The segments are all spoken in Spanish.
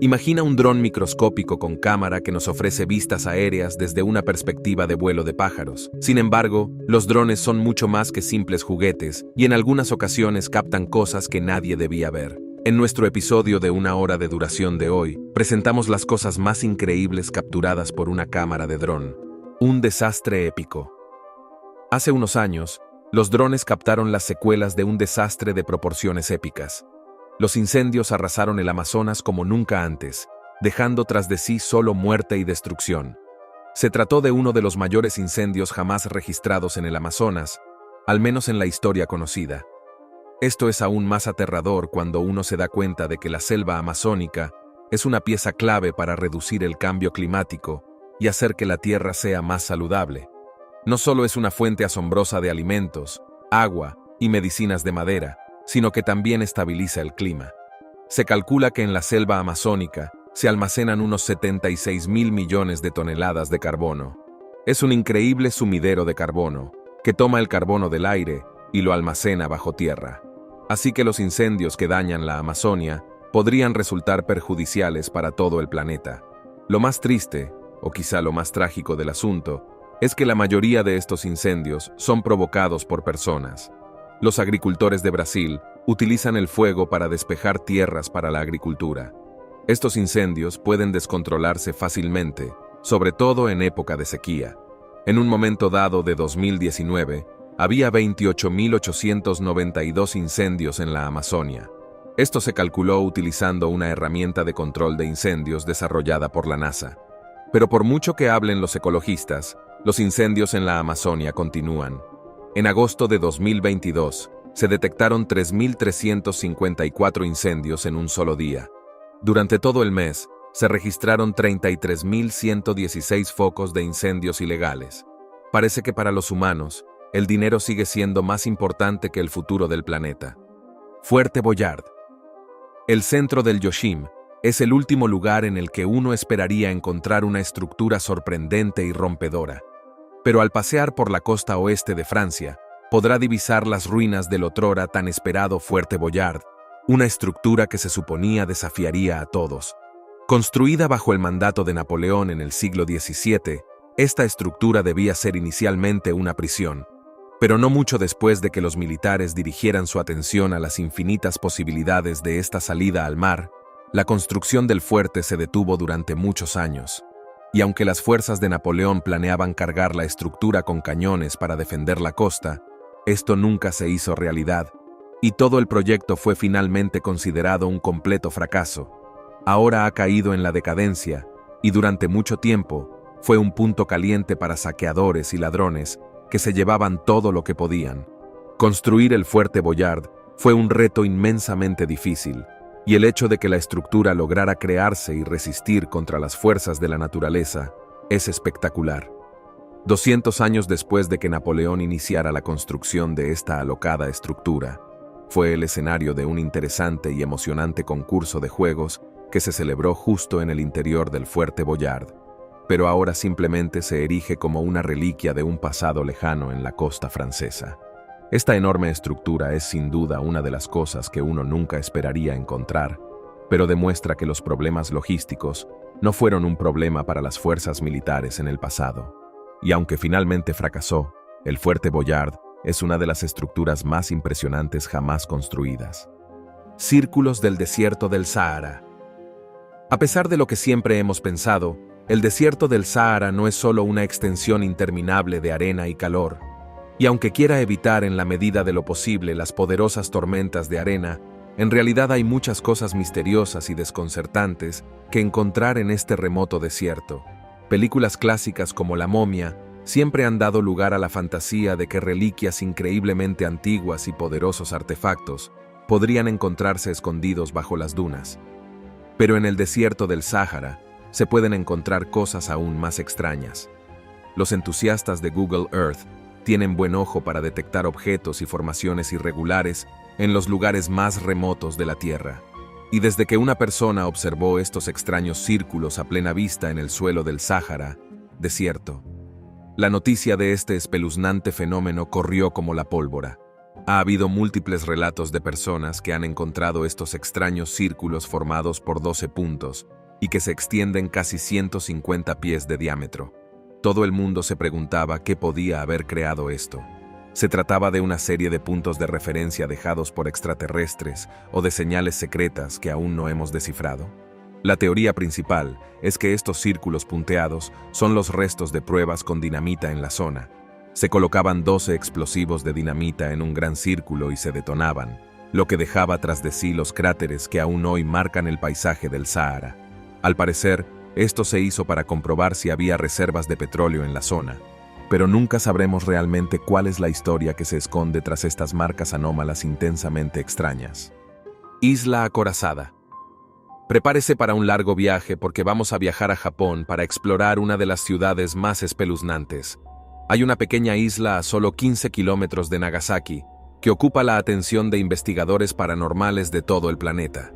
Imagina un dron microscópico con cámara que nos ofrece vistas aéreas desde una perspectiva de vuelo de pájaros. Sin embargo, los drones son mucho más que simples juguetes y en algunas ocasiones captan cosas que nadie debía ver. En nuestro episodio de 1 hora de duración de hoy, presentamos las cosas más increíbles capturadas por una cámara de dron. Un desastre épico. Hace unos años, los drones captaron las secuelas de un desastre de proporciones épicas. Los incendios arrasaron el Amazonas como nunca antes, dejando tras de sí solo muerte y destrucción. Se trató de uno de los mayores incendios jamás registrados en el Amazonas, al menos en la historia conocida. Esto es aún más aterrador cuando uno se da cuenta de que la selva amazónica es una pieza clave para reducir el cambio climático y hacer que la tierra sea más saludable. No solo es una fuente asombrosa de alimentos, agua y medicinas de madera, sino que también estabiliza el clima. Se calcula que en la selva amazónica se almacenan unos 76.000 millones de toneladas de carbono. Es un increíble sumidero de carbono, que toma el carbono del aire y lo almacena bajo tierra. Así que los incendios que dañan la Amazonia podrían resultar perjudiciales para todo el planeta. Lo más triste, o quizá lo más trágico del asunto, es que la mayoría de estos incendios son provocados por personas. Los agricultores de Brasil utilizan el fuego para despejar tierras para la agricultura. Estos incendios pueden descontrolarse fácilmente, sobre todo en época de sequía. En un momento dado de 2019, había 28.892 incendios en la Amazonia. Esto se calculó utilizando una herramienta de control de incendios desarrollada por la NASA. Pero por mucho que hablen los ecologistas, los incendios en la Amazonia continúan. En agosto de 2022, se detectaron 3.354 incendios en un solo día. Durante todo el mes, se registraron 33.116 focos de incendios ilegales. Parece que para los humanos, el dinero sigue siendo más importante que el futuro del planeta. Fuerte Boyard. El centro del Yoshim es el último lugar en el que uno esperaría encontrar una estructura sorprendente y rompedora. Pero al pasear por la costa oeste de Francia, podrá divisar las ruinas del otrora tan esperado Fuerte Boyard, una estructura que se suponía desafiaría a todos. Construida bajo el mandato de Napoleón en el siglo XVII, esta estructura debía ser inicialmente una prisión. Pero no mucho después de que los militares dirigieran su atención a las infinitas posibilidades de esta salida al mar, la construcción del fuerte se detuvo durante muchos años. Y aunque las fuerzas de Napoleón planeaban cargar la estructura con cañones para defender la costa, esto nunca se hizo realidad, y todo el proyecto fue finalmente considerado un completo fracaso. Ahora ha caído en la decadencia, y durante mucho tiempo fue un punto caliente para saqueadores y ladrones que se llevaban todo lo que podían. Construir el Fuerte Boyard fue un reto inmensamente difícil, y el hecho de que la estructura lograra crearse y resistir contra las fuerzas de la naturaleza es espectacular. 200 años después de que Napoleón iniciara la construcción de esta alocada estructura, fue el escenario de un interesante y emocionante concurso de juegos que se celebró justo en el interior del Fuerte Boyard, pero ahora simplemente se erige como una reliquia de un pasado lejano en la costa francesa. Esta enorme estructura es sin duda una de las cosas que uno nunca esperaría encontrar, pero demuestra que los problemas logísticos no fueron un problema para las fuerzas militares en el pasado. Y aunque finalmente fracasó, el Fuerte Boyard es una de las estructuras más impresionantes jamás construidas. Círculos del desierto del Sahara. A pesar de lo que siempre hemos pensado, el desierto del Sahara no es solo una extensión interminable de arena y calor. Y aunque quiera evitar en la medida de lo posible las poderosas tormentas de arena, en realidad hay muchas cosas misteriosas y desconcertantes que encontrar en este remoto desierto. Películas clásicas como La Momia siempre han dado lugar a la fantasía de que reliquias increíblemente antiguas y poderosos artefactos podrían encontrarse escondidos bajo las dunas. Pero en el desierto del Sáhara se pueden encontrar cosas aún más extrañas. Los entusiastas de Google Earth tienen buen ojo para detectar objetos y formaciones irregulares en los lugares más remotos de la Tierra. Y desde que una persona observó estos extraños círculos a plena vista en el suelo del Sáhara, desierto, la noticia de este espeluznante fenómeno corrió como la pólvora. Ha habido múltiples relatos de personas que han encontrado estos extraños círculos formados por 12 puntos y que se extienden casi 150 pies de diámetro. Todo el mundo se preguntaba qué podía haber creado esto. ¿Se trataba de una serie de puntos de referencia dejados por extraterrestres o de señales secretas que aún no hemos descifrado? La teoría principal es que estos círculos punteados son los restos de pruebas con dinamita en la zona. Se colocaban 12 explosivos de dinamita en un gran círculo y se detonaban, lo que dejaba tras de sí los cráteres que aún hoy marcan el paisaje del Sahara. Al parecer, esto se hizo para comprobar si había reservas de petróleo en la zona, pero nunca sabremos realmente cuál es la historia que se esconde tras estas marcas anómalas intensamente extrañas. Isla acorazada. Prepárese para un largo viaje porque vamos a viajar a Japón para explorar una de las ciudades más espeluznantes. Hay una pequeña isla a solo 15 kilómetros de Nagasaki que ocupa la atención de investigadores paranormales de todo el planeta.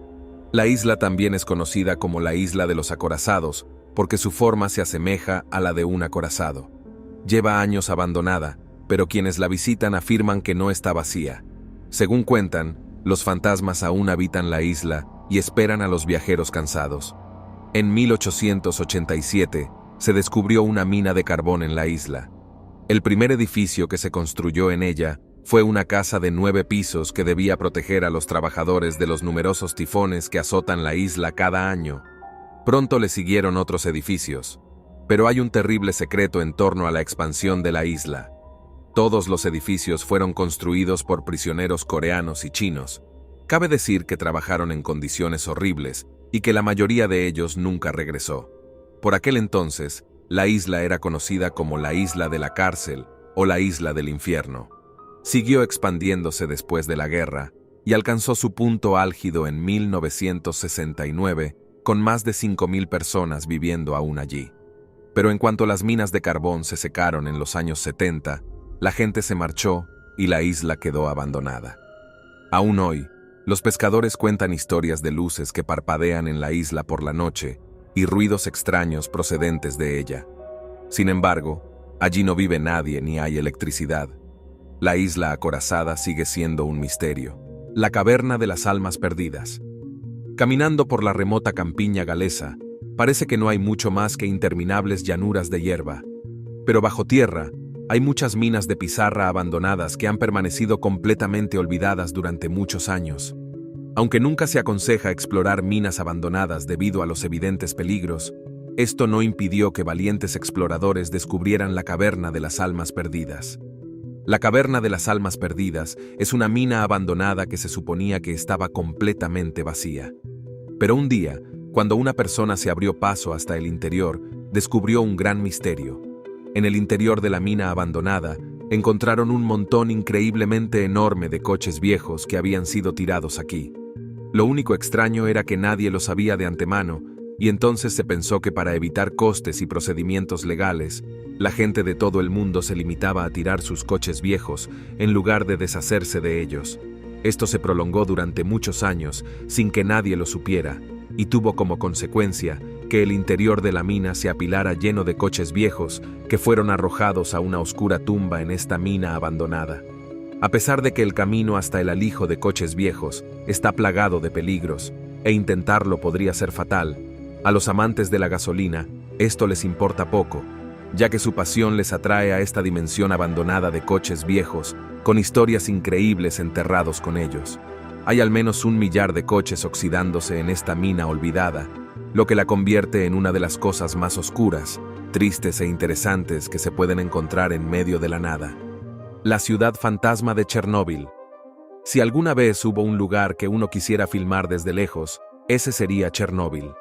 La isla también es conocida como la Isla de los Acorazados porque su forma se asemeja a la de un acorazado. Lleva años abandonada, pero quienes la visitan afirman que no está vacía. Según cuentan, los fantasmas aún habitan la isla y esperan a los viajeros cansados. En 1887 se descubrió una mina de carbón en la isla. El primer edificio que se construyó en ella fue una casa de 9 pisos que debía proteger a los trabajadores de los numerosos tifones que azotan la isla cada año. Pronto le siguieron otros edificios, pero hay un terrible secreto en torno a la expansión de la isla. Todos los edificios fueron construidos por prisioneros coreanos y chinos. Cabe decir que trabajaron en condiciones horribles y que la mayoría de ellos nunca regresó. Por aquel entonces, la isla era conocida como la Isla de la Cárcel o la Isla del Infierno. Siguió expandiéndose después de la guerra y alcanzó su punto álgido en 1969, con más de 5.000 personas viviendo aún allí. Pero en cuanto las minas de carbón se secaron en los años 70, la gente se marchó y la isla quedó abandonada. Aún hoy, los pescadores cuentan historias de luces que parpadean en la isla por la noche y ruidos extraños procedentes de ella. Sin embargo, allí no vive nadie ni hay electricidad. La isla acorazada sigue siendo un misterio. La caverna de las almas perdidas. Caminando por la remota campiña galesa, parece que no hay mucho más que interminables llanuras de hierba. Pero bajo tierra, hay muchas minas de pizarra abandonadas que han permanecido completamente olvidadas durante muchos años. Aunque nunca se aconseja explorar minas abandonadas debido a los evidentes peligros, esto no impidió que valientes exploradores descubrieran la caverna de las almas perdidas. La caverna de las almas perdidas es una mina abandonada que se suponía que estaba completamente vacía. Pero un día, cuando una persona se abrió paso hasta el interior, descubrió un gran misterio. En el interior de la mina abandonada, encontraron un montón increíblemente enorme de coches viejos que habían sido tirados aquí. Lo único extraño era que nadie lo sabía de antemano, y entonces se pensó que para evitar costes y procedimientos legales, la gente de todo el mundo se limitaba a tirar sus coches viejos en lugar de deshacerse de ellos. Esto se prolongó durante muchos años sin que nadie lo supiera, y tuvo como consecuencia que el interior de la mina se apilara lleno de coches viejos que fueron arrojados a una oscura tumba en esta mina abandonada. A pesar de que el camino hasta el alijo de coches viejos está plagado de peligros, e intentarlo podría ser fatal, a los amantes de la gasolina esto les importa poco, ya que su pasión les atrae a esta dimensión abandonada de coches viejos, con historias increíbles enterrados con ellos. Hay al menos 1 millar de coches oxidándose en esta mina olvidada, lo que la convierte en una de las cosas más oscuras, tristes e interesantes que se pueden encontrar en medio de la nada. La ciudad fantasma de Chernóbil. Si alguna vez hubo un lugar que uno quisiera filmar desde lejos, ese sería Chernóbil.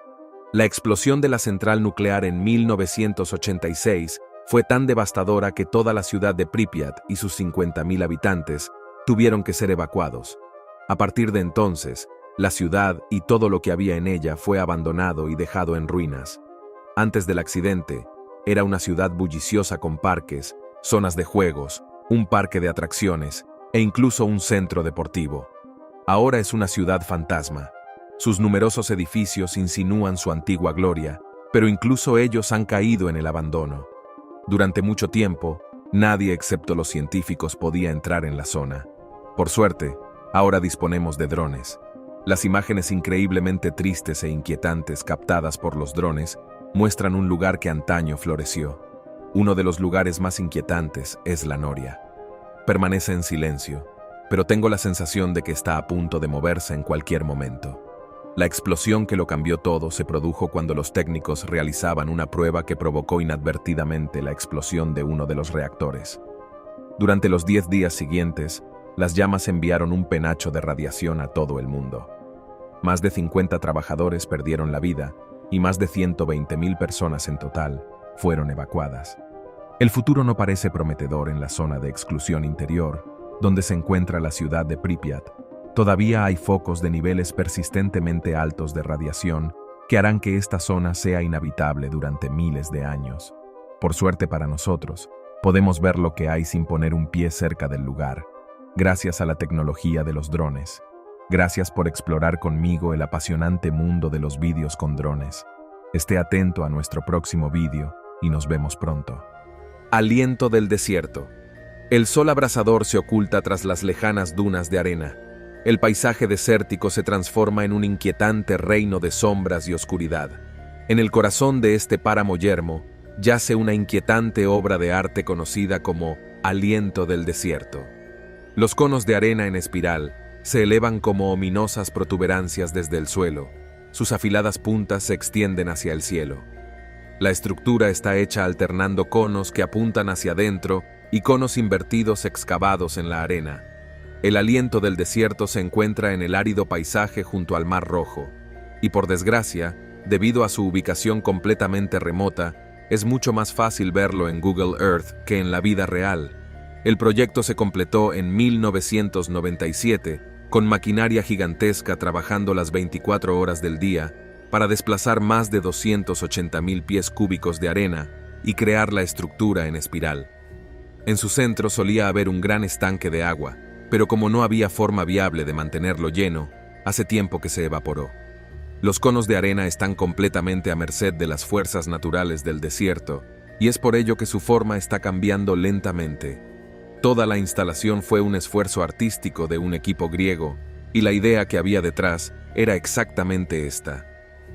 La explosión de la central nuclear en 1986 fue tan devastadora que toda la ciudad de Pripyat y sus 50.000 habitantes tuvieron que ser evacuados. A partir de entonces, la ciudad y todo lo que había en ella fue abandonado y dejado en ruinas. Antes del accidente, era una ciudad bulliciosa con parques, zonas de juegos, un parque de atracciones e incluso un centro deportivo. Ahora es una ciudad fantasma. Sus numerosos edificios insinúan su antigua gloria, pero incluso ellos han caído en el abandono. Durante mucho tiempo, nadie excepto los científicos podía entrar en la zona. Por suerte, ahora disponemos de drones. Las imágenes increíblemente tristes e inquietantes captadas por los drones muestran un lugar que antaño floreció. Uno de los lugares más inquietantes es la noria. Permanece en silencio, pero tengo la sensación de que está a punto de moverse en cualquier momento. La explosión que lo cambió todo se produjo cuando los técnicos realizaban una prueba que provocó inadvertidamente la explosión de uno de los reactores. Durante los 10 días siguientes, las llamas enviaron un penacho de radiación a todo el mundo. Más de 50 trabajadores perdieron la vida y más de 120.000 personas en total fueron evacuadas. El futuro no parece prometedor en la zona de exclusión interior, donde se encuentra la ciudad de Pripyat. Todavía hay focos de niveles persistentemente altos de radiación que harán que esta zona sea inhabitable durante miles de años. Por suerte para nosotros, podemos ver lo que hay sin poner un pie cerca del lugar, gracias a la tecnología de los drones. Gracias por explorar conmigo el apasionante mundo de los vídeos con drones. Esté atento a nuestro próximo vídeo y nos vemos pronto. Aliento del desierto. El sol abrasador se oculta tras las lejanas dunas de arena. El paisaje desértico se transforma en un inquietante reino de sombras y oscuridad. En el corazón de este páramo yermo yace una inquietante obra de arte conocida como Aliento del desierto. Los conos de arena en espiral se elevan como ominosas protuberancias desde el suelo. Sus afiladas puntas se extienden hacia el cielo. La estructura está hecha alternando conos que apuntan hacia adentro y conos invertidos excavados en la arena. El aliento del desierto se encuentra en el árido paisaje junto al Mar Rojo, y por desgracia, debido a su ubicación completamente remota, es mucho más fácil verlo en Google Earth que en la vida real. El proyecto se completó en 1997, con maquinaria gigantesca trabajando las 24 horas del día para desplazar más de 280.000 pies cúbicos de arena y crear la estructura en espiral. En su centro solía haber un gran estanque de agua, pero como no había forma viable de mantenerlo lleno, hace tiempo que se evaporó. Los conos de arena están completamente a merced de las fuerzas naturales del desierto, y es por ello que su forma está cambiando lentamente. Toda la instalación fue un esfuerzo artístico de un equipo griego, y la idea que había detrás era exactamente esta.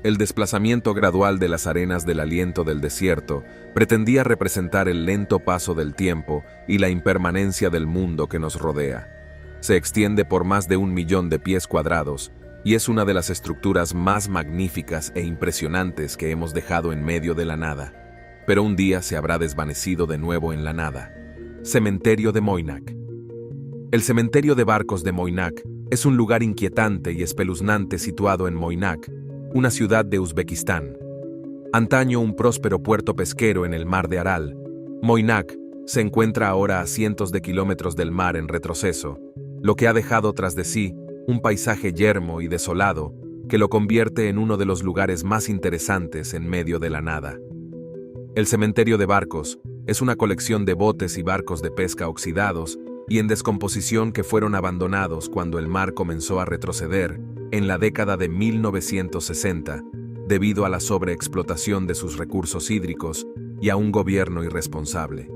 El desplazamiento gradual de las arenas del aliento del desierto pretendía representar el lento paso del tiempo y la impermanencia del mundo que nos rodea. Se extiende por más de 1 millón de pies cuadrados y es una de las estructuras más magníficas e impresionantes que hemos dejado en medio de la nada. Pero un día se habrá desvanecido de nuevo en la nada. Cementerio de Moynak. El cementerio de barcos de Moynak es un lugar inquietante y espeluznante situado en Moynak, una ciudad de Uzbekistán. Antaño un próspero puerto pesquero en el mar de Aral, Moynak se encuentra ahora a cientos de kilómetros del mar en retroceso, lo que ha dejado tras de sí un paisaje yermo y desolado que lo convierte en uno de los lugares más interesantes en medio de la nada. El cementerio de barcos es una colección de botes y barcos de pesca oxidados y en descomposición que fueron abandonados cuando el mar comenzó a retroceder en la década de 1960 debido a la sobreexplotación de sus recursos hídricos y a un gobierno irresponsable.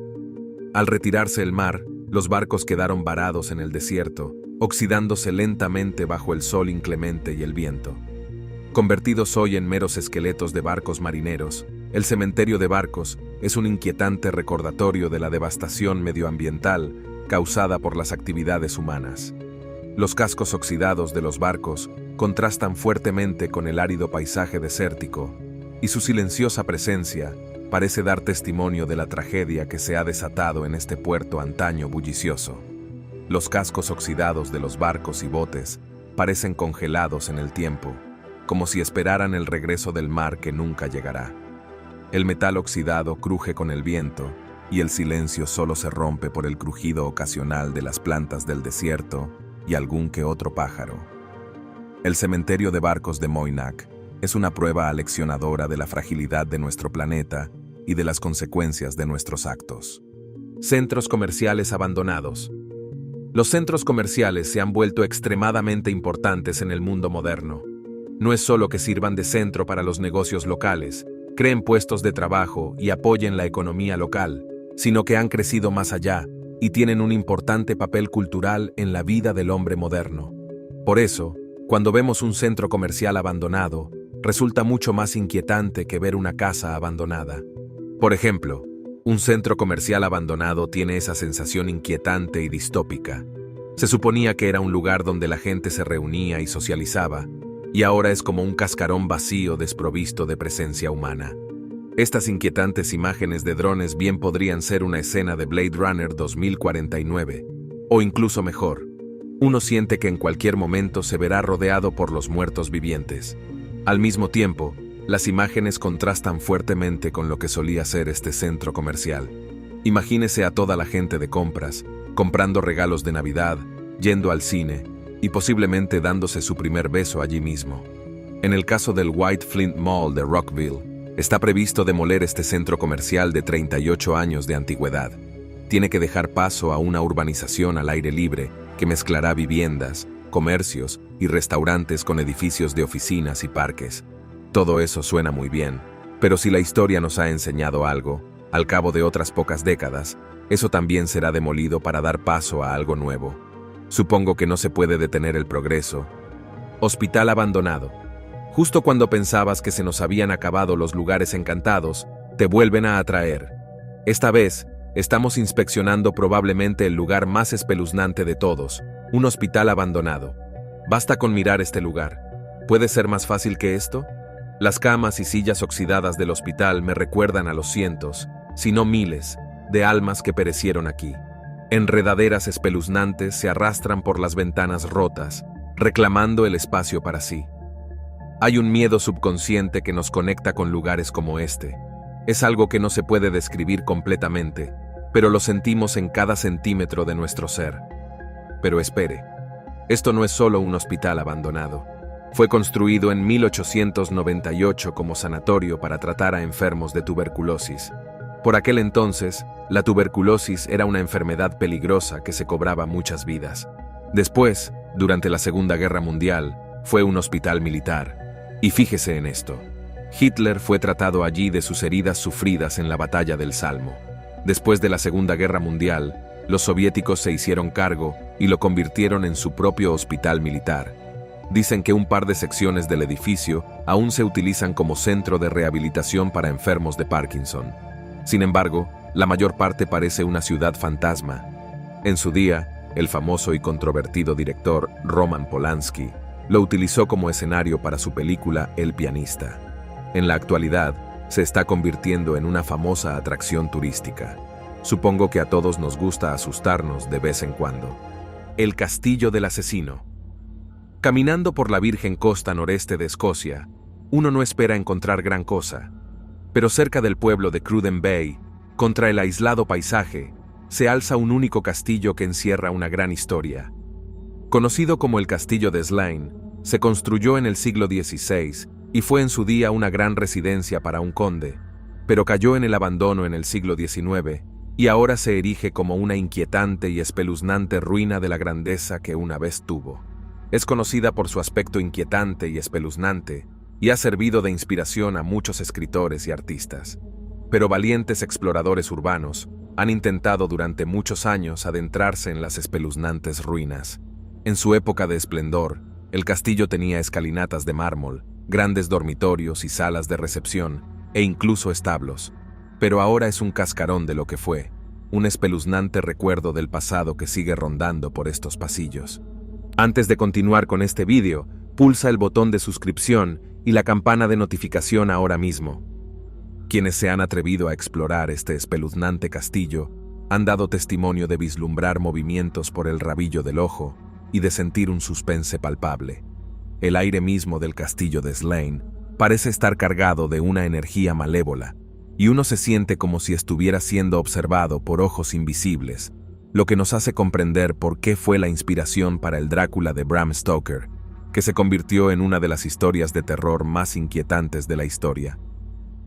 Al retirarse el mar, los barcos quedaron varados en el desierto, oxidándose lentamente bajo el sol inclemente y el viento. Convertidos hoy en meros esqueletos de barcos marineros, el cementerio de barcos es un inquietante recordatorio de la devastación medioambiental causada por las actividades humanas. Los cascos oxidados de los barcos contrastan fuertemente con el árido paisaje desértico, y su silenciosa presencia parece dar testimonio de la tragedia que se ha desatado en este puerto antaño bullicioso. Los cascos oxidados de los barcos y botes parecen congelados en el tiempo, como si esperaran el regreso del mar que nunca llegará. El metal oxidado cruje con el viento, y el silencio solo se rompe por el crujido ocasional de las plantas del desierto y algún que otro pájaro. El cementerio de barcos de Moynak es una prueba aleccionadora de la fragilidad de nuestro planeta y de las consecuencias de nuestros actos. Centros comerciales abandonados. Los centros comerciales se han vuelto extremadamente importantes en el mundo moderno. No es solo que sirvan de centro para los negocios locales, creen puestos de trabajo y apoyen la economía local, sino que han crecido más allá y tienen un importante papel cultural en la vida del hombre moderno. Por eso, cuando vemos un centro comercial abandonado, resulta mucho más inquietante que ver una casa abandonada. Por ejemplo, un centro comercial abandonado tiene esa sensación inquietante y distópica. Se suponía que era un lugar donde la gente se reunía y socializaba, y ahora es como un cascarón vacío desprovisto de presencia humana. Estas inquietantes imágenes de drones bien podrían ser una escena de Blade Runner 2049, o incluso mejor. Uno siente que en cualquier momento se verá rodeado por los muertos vivientes. Al mismo tiempo, las imágenes contrastan fuertemente con lo que solía ser este centro comercial. Imagínese a toda la gente de compras, comprando regalos de Navidad, yendo al cine y posiblemente dándose su primer beso allí mismo. En el caso del White Flint Mall de Rockville, está previsto demoler este centro comercial de 38 años de antigüedad. Tiene que dejar paso a una urbanización al aire libre que mezclará viviendas, comercios y restaurantes con edificios de oficinas y parques. Todo eso suena muy bien, pero si la historia nos ha enseñado algo, al cabo de otras pocas décadas, eso también será demolido para dar paso a algo nuevo. Supongo que no se puede detener el progreso. Hospital abandonado. Justo cuando pensabas que se nos habían acabado los lugares encantados, te vuelven a atraer. Esta vez, estamos inspeccionando probablemente el lugar más espeluznante de todos, un hospital abandonado. Basta con mirar este lugar. ¿Puede ser más fácil que esto? Las camas y sillas oxidadas del hospital me recuerdan a los cientos, si no miles, de almas que perecieron aquí. Enredaderas espeluznantes se arrastran por las ventanas rotas, reclamando el espacio para sí. Hay un miedo subconsciente que nos conecta con lugares como este. Es algo que no se puede describir completamente, pero lo sentimos en cada centímetro de nuestro ser. Pero espere, esto no es solo un hospital abandonado. Fue construido en 1898 como sanatorio para tratar a enfermos de tuberculosis. Por aquel entonces, la tuberculosis era una enfermedad peligrosa que se cobraba muchas vidas. Después, durante la Segunda Guerra Mundial, fue un hospital militar. Y fíjese en esto. Hitler fue tratado allí de sus heridas sufridas en la batalla del Salmo. Después de la Segunda Guerra Mundial, los soviéticos se hicieron cargo y lo convirtieron en su propio hospital militar. Dicen que un par de secciones del edificio aún se utilizan como centro de rehabilitación para enfermos de Parkinson. Sin embargo, la mayor parte parece una ciudad fantasma. En su día, el famoso y controvertido director Roman Polanski lo utilizó como escenario para su película El pianista. En la actualidad, se está convirtiendo en una famosa atracción turística. Supongo que a todos nos gusta asustarnos de vez en cuando. El Castillo del Asesino. Caminando por la virgen costa noreste de Escocia, uno no espera encontrar gran cosa. Pero cerca del pueblo de Cruden Bay, contra el aislado paisaje, se alza un único castillo que encierra una gran historia. Conocido como el Castillo de Slane, se construyó en el siglo XVI y fue en su día una gran residencia para un conde, pero cayó en el abandono en el siglo XIX y ahora se erige como una inquietante y espeluznante ruina de la grandeza que una vez tuvo. Es conocida por su aspecto inquietante y espeluznante y ha servido de inspiración a muchos escritores y artistas. Pero valientes exploradores urbanos han intentado durante muchos años adentrarse en las espeluznantes ruinas. En su época de esplendor, el castillo tenía escalinatas de mármol, grandes dormitorios y salas de recepción, e incluso establos. Pero ahora es un cascarón de lo que fue, un espeluznante recuerdo del pasado que sigue rondando por estos pasillos. Antes de continuar con este vídeo, pulsa el botón de suscripción y la campana de notificación ahora mismo. Quienes se han atrevido a explorar este espeluznante castillo han dado testimonio de vislumbrar movimientos por el rabillo del ojo y de sentir un suspense palpable. El aire mismo del castillo de Slane parece estar cargado de una energía malévola, y uno se siente como si estuviera siendo observado por ojos invisibles, lo que nos hace comprender por qué fue la inspiración para el Drácula de Bram Stoker, que se convirtió en una de las historias de terror más inquietantes de la historia.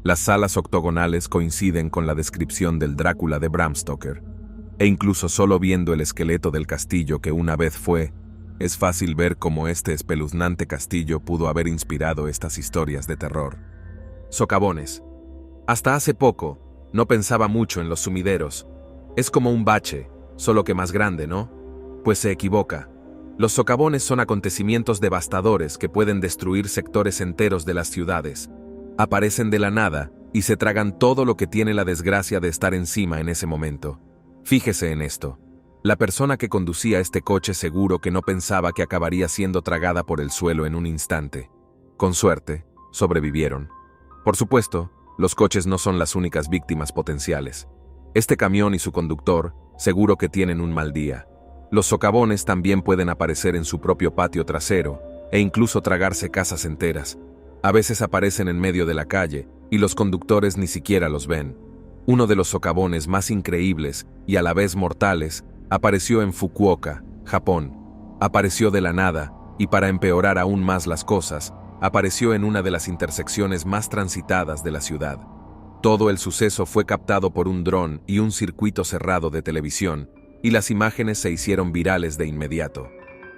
Las salas octogonales coinciden con la descripción del Drácula de Bram Stoker, e incluso solo viendo el esqueleto del castillo que una vez fue, es fácil ver cómo este espeluznante castillo pudo haber inspirado estas historias de terror. Socavones. Hasta hace poco, no pensaba mucho en los sumideros. Es como un bache, solo que más grande, ¿no? Pues se equivoca. Los socavones son acontecimientos devastadores que pueden destruir sectores enteros de las ciudades. Aparecen de la nada y se tragan todo lo que tiene la desgracia de estar encima en ese momento. Fíjese en esto. La persona que conducía este coche seguro que no pensaba que acabaría siendo tragada por el suelo en un instante. Con suerte, sobrevivieron. Por supuesto, los coches no son las únicas víctimas potenciales. Este camión y su conductor seguro que tienen un mal día. Los socavones también pueden aparecer en su propio patio trasero e incluso tragarse casas enteras. A veces aparecen en medio de la calle y los conductores ni siquiera los ven. Uno de los socavones más increíbles y a la vez mortales apareció en Fukuoka, Japón. Apareció de la nada y, para empeorar aún más las cosas, apareció en una de las intersecciones más transitadas de la ciudad. Todo el suceso fue captado por un dron y un circuito cerrado de televisión, y las imágenes se hicieron virales de inmediato.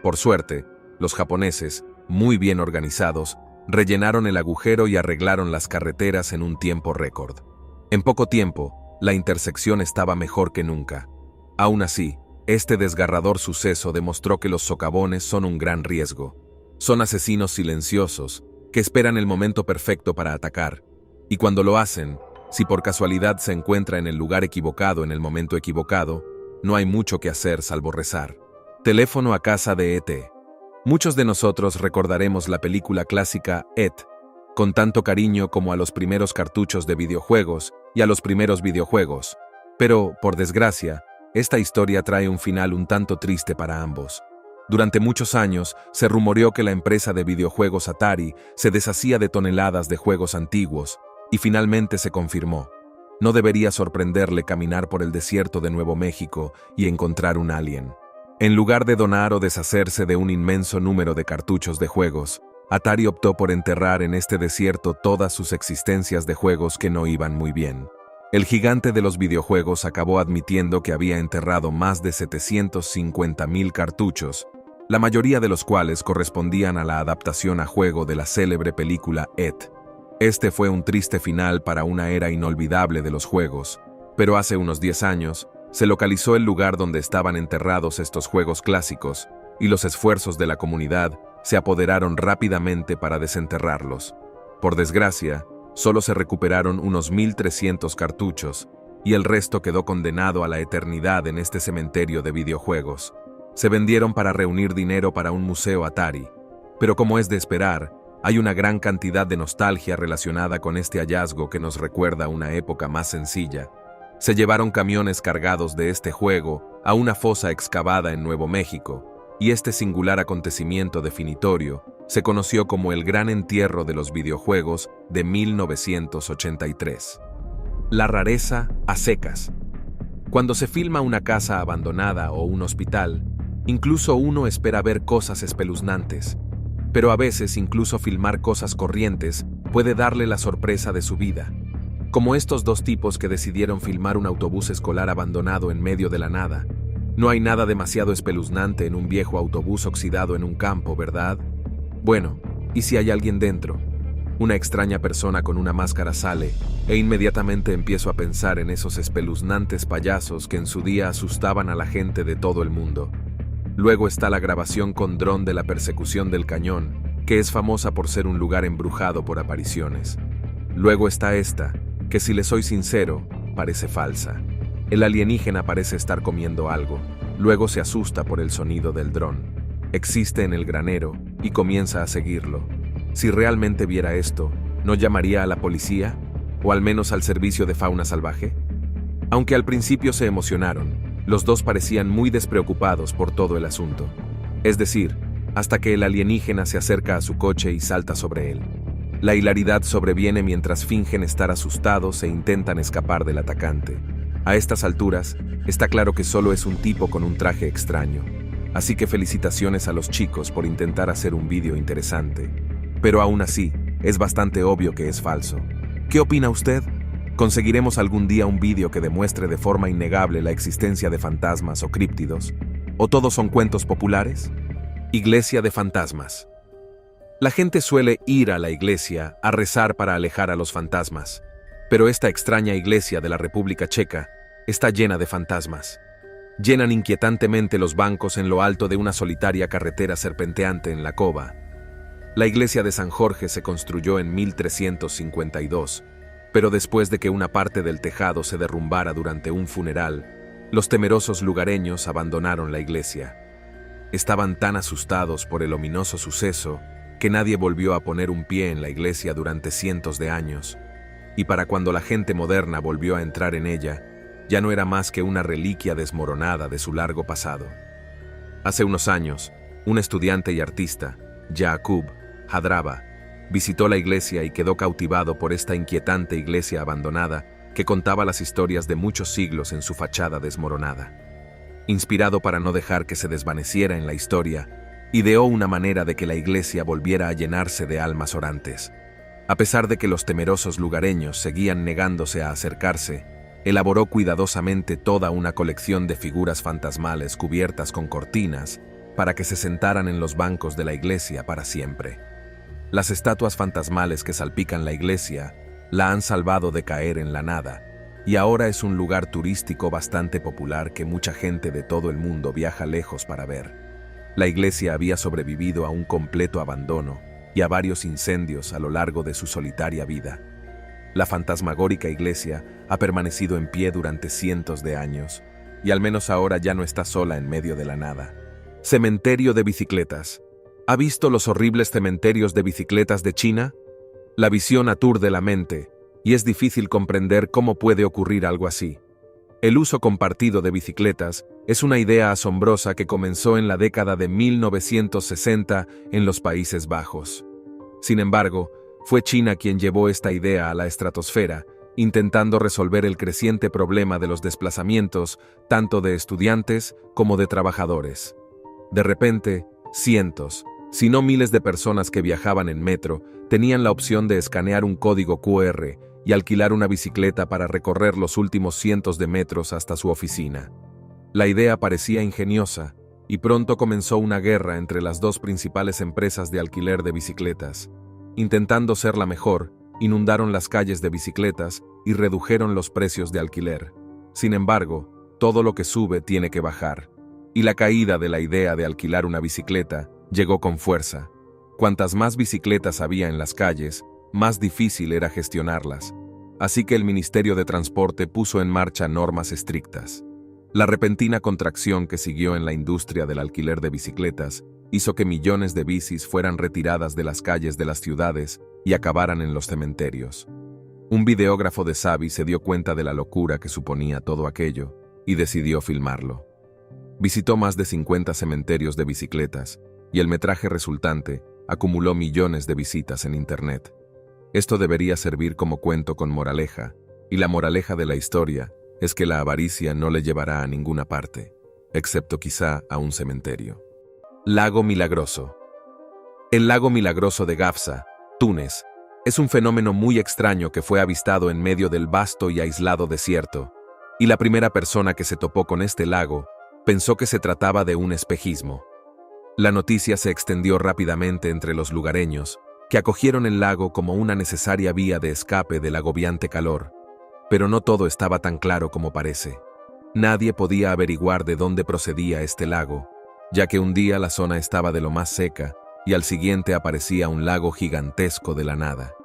Por suerte, los japoneses, muy bien organizados, rellenaron el agujero y arreglaron las carreteras en un tiempo récord. En poco tiempo, la intersección estaba mejor que nunca. Aún así, este desgarrador suceso demostró que los socavones son un gran riesgo. Son asesinos silenciosos que esperan el momento perfecto para atacar, y cuando lo hacen, si por casualidad se encuentra en el lugar equivocado en el momento equivocado, no hay mucho que hacer salvo rezar. Teléfono a casa de E.T. Muchos de nosotros recordaremos la película clásica E.T. con tanto cariño como a los primeros cartuchos de videojuegos y a los primeros videojuegos. Pero, por desgracia, esta historia trae un final un tanto triste para ambos. Durante muchos años, se rumoreó que la empresa de videojuegos Atari se deshacía de toneladas de juegos antiguos, y finalmente se confirmó. No debería sorprenderle caminar por el desierto de Nuevo México y encontrar un alien. En lugar de donar o deshacerse de un inmenso número de cartuchos de juegos, Atari optó por enterrar en este desierto todas sus existencias de juegos que no iban muy bien. El gigante de los videojuegos acabó admitiendo que había enterrado más de 750,000 cartuchos, la mayoría de los cuales correspondían a la adaptación a juego de la célebre película E.T. Este fue un triste final para una era inolvidable de los juegos, pero hace unos 10 años se localizó el lugar donde estaban enterrados estos juegos clásicos, y los esfuerzos de la comunidad se apoderaron rápidamente para desenterrarlos. Por desgracia, solo se recuperaron unos 1,300 cartuchos, y el resto quedó condenado a la eternidad en este cementerio de videojuegos. Se vendieron para reunir dinero para un museo Atari, pero como es de esperar, hay una gran cantidad de nostalgia relacionada con este hallazgo que nos recuerda una época más sencilla. Se llevaron camiones cargados de este juego a una fosa excavada en Nuevo México, y este singular acontecimiento definitorio se conoció como el Gran Entierro de los Videojuegos de 1983. La rareza a secas. Cuando se filma una casa abandonada o un hospital, incluso uno espera ver cosas espeluznantes, pero a veces incluso filmar cosas corrientes puede darle la sorpresa de su vida. Como estos dos tipos que decidieron filmar un autobús escolar abandonado en medio de la nada. No hay nada demasiado espeluznante en un viejo autobús oxidado en un campo, ¿verdad? Bueno, ¿y si hay alguien dentro? Una extraña persona con una máscara sale, e inmediatamente empiezo a pensar en esos espeluznantes payasos que en su día asustaban a la gente de todo el mundo. Luego está la grabación con dron de la persecución del cañón, que es famosa por ser un lugar embrujado por apariciones. Luego está esta, que si le soy sincero, parece falsa. El alienígena parece estar comiendo algo, luego se asusta por el sonido del dron. Existe en el granero y comienza a seguirlo. Si realmente viera esto, ¿no llamaría a la policía? ¿O al menos al servicio de fauna salvaje? Aunque al principio se emocionaron, los dos parecían muy despreocupados por todo el asunto. Es decir, hasta que el alienígena se acerca a su coche y salta sobre él. La hilaridad sobreviene mientras fingen estar asustados e intentan escapar del atacante. A estas alturas, está claro que solo es un tipo con un traje extraño. Así que felicitaciones a los chicos por intentar hacer un vídeo interesante. Pero aún así, es bastante obvio que es falso. ¿Qué opina usted? ¿Conseguiremos algún día un vídeo que demuestre de forma innegable la existencia de fantasmas o críptidos? ¿O todos son cuentos populares? Iglesia de fantasmas. La gente suele ir a la iglesia a rezar para alejar a los fantasmas, pero esta extraña iglesia de la República Checa está llena de fantasmas. llenan inquietantemente los bancos en lo alto de una solitaria carretera serpenteante en la cova. La iglesia de San Jorge se construyó en 1352, pero después de que una parte del tejado se derrumbara durante un funeral, los temerosos lugareños abandonaron la iglesia. Estaban tan asustados por el ominoso suceso que nadie volvió a poner un pie en la iglesia durante cientos de años, y para cuando la gente moderna volvió a entrar en ella, ya no era más que una reliquia desmoronada de su largo pasado. Hace unos años, un estudiante y artista, Yaqub Hadrava, visitó la iglesia y quedó cautivado por esta inquietante iglesia abandonada que contaba las historias de muchos siglos en su fachada desmoronada. Inspirado para no dejar que se desvaneciera en la historia, ideó una manera de que la iglesia volviera a llenarse de almas orantes. A pesar de que los temerosos lugareños seguían negándose a acercarse, elaboró cuidadosamente toda una colección de figuras fantasmales cubiertas con cortinas para que se sentaran en los bancos de la iglesia para siempre. Las estatuas fantasmales que salpican la iglesia la han salvado de caer en la nada, y ahora es un lugar turístico bastante popular que mucha gente de todo el mundo viaja lejos para ver. La iglesia había sobrevivido a un completo abandono y a varios incendios a lo largo de su solitaria vida. La fantasmagórica iglesia ha permanecido en pie durante cientos de años, y al menos ahora ya no está sola en medio de la nada. Cementerio de bicicletas. ¿Ha visto los horribles cementerios de bicicletas de China? La visión aturde la mente, y es difícil comprender cómo puede ocurrir algo así. El uso compartido de bicicletas es una idea asombrosa que comenzó en la década de 1960 en los Países Bajos. Sin embargo, fue China quien llevó esta idea a la estratosfera, intentando resolver el creciente problema de los desplazamientos tanto de estudiantes como de trabajadores. De repente, cientos, si no miles de personas que viajaban en metro tenían la opción de escanear un código QR y alquilar una bicicleta para recorrer los últimos cientos de metros hasta su oficina. La idea parecía ingeniosa, y pronto comenzó una guerra entre las dos principales empresas de alquiler de bicicletas. Intentando ser la mejor, inundaron las calles de bicicletas y redujeron los precios de alquiler. Sin embargo, todo lo que sube tiene que bajar, y la caída de la idea de alquilar una bicicleta llegó con fuerza. Cuantas más bicicletas había en las calles, más difícil era gestionarlas. Así que el Ministerio de Transporte puso en marcha normas estrictas. La repentina contracción que siguió en la industria del alquiler de bicicletas hizo que millones de bicis fueran retiradas de las calles de las ciudades y acabaran en los cementerios. Un videógrafo de Savi se dio cuenta de la locura que suponía todo aquello y decidió filmarlo. Visitó más de 50 cementerios de bicicletas y el metraje resultante acumuló millones de visitas en Internet. Esto debería servir como cuento con moraleja, y la moraleja de la historia es que la avaricia no le llevará a ninguna parte, excepto quizá a un cementerio. Lago Milagroso. El lago milagroso de Gafsa, Túnez, es un fenómeno muy extraño que fue avistado en medio del vasto y aislado desierto, y la primera persona que se topó con este lago pensó que se trataba de un espejismo. La noticia se extendió rápidamente entre los lugareños, que acogieron el lago como una necesaria vía de escape del agobiante calor. Pero no todo estaba tan claro como parece. Nadie podía averiguar de dónde procedía este lago, ya que un día la zona estaba de lo más seca y al siguiente aparecía un lago gigantesco de la nada.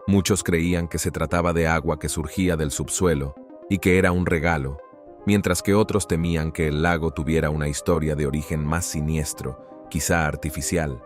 Muchos creían que se trataba de agua que surgía del subsuelo y que era un regalo, mientras que otros temían que el lago tuviera una historia de origen más siniestro, quizá artificial.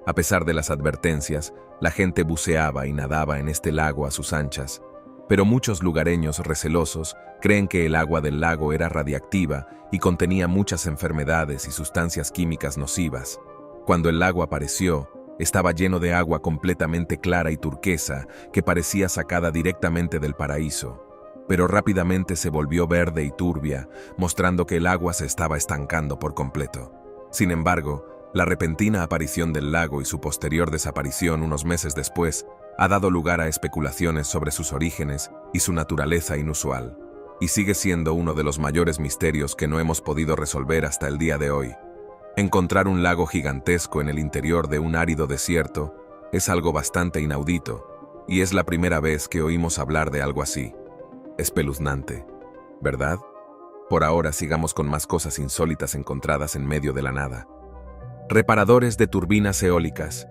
A pesar de las advertencias, la gente buceaba y nadaba en este lago a sus anchas, pero muchos lugareños recelosos creen que el agua del lago era radiactiva y contenía muchas enfermedades y sustancias químicas nocivas. Cuando el lago apareció, estaba lleno de agua completamente clara y turquesa que parecía sacada directamente del paraíso, pero rápidamente se volvió verde y turbia, mostrando que el agua se estaba estancando por completo. Sin embargo, la repentina aparición del lago y su posterior desaparición unos meses después ha dado lugar a especulaciones sobre sus orígenes y su naturaleza inusual, y sigue siendo uno de los mayores misterios que no hemos podido resolver hasta el día de hoy. Encontrar un lago gigantesco en el interior de un árido desierto es algo bastante inaudito, y es la primera vez que oímos hablar de algo así. Espeluznante, ¿verdad? Por ahora sigamos con más cosas insólitas encontradas en medio de la nada. Reparadores de turbinas eólicas.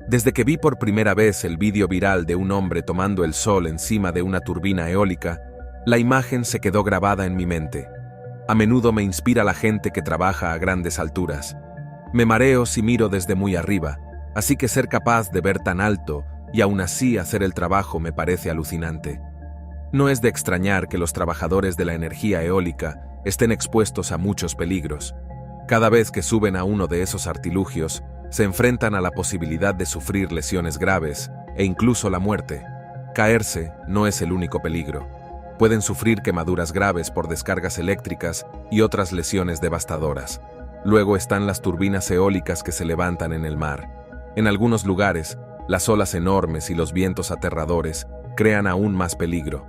Desde que vi por primera vez el vídeo viral de un hombre tomando el sol encima de una turbina eólica, la imagen se quedó grabada en mi mente. A menudo me inspira la gente que trabaja a grandes alturas. Me mareo si miro desde muy arriba, así que ser capaz de ver tan alto y aún así hacer el trabajo me parece alucinante. No es de extrañar que los trabajadores de la energía eólica estén expuestos a muchos peligros. Cada vez que suben a uno de esos artilugios, se enfrentan a la posibilidad de sufrir lesiones graves e incluso la muerte. Caerse no es el único peligro. Pueden sufrir quemaduras graves por descargas eléctricas y otras lesiones devastadoras. Luego están las turbinas eólicas que se levantan en el mar. En algunos lugares, las olas enormes y los vientos aterradores crean aún más peligro.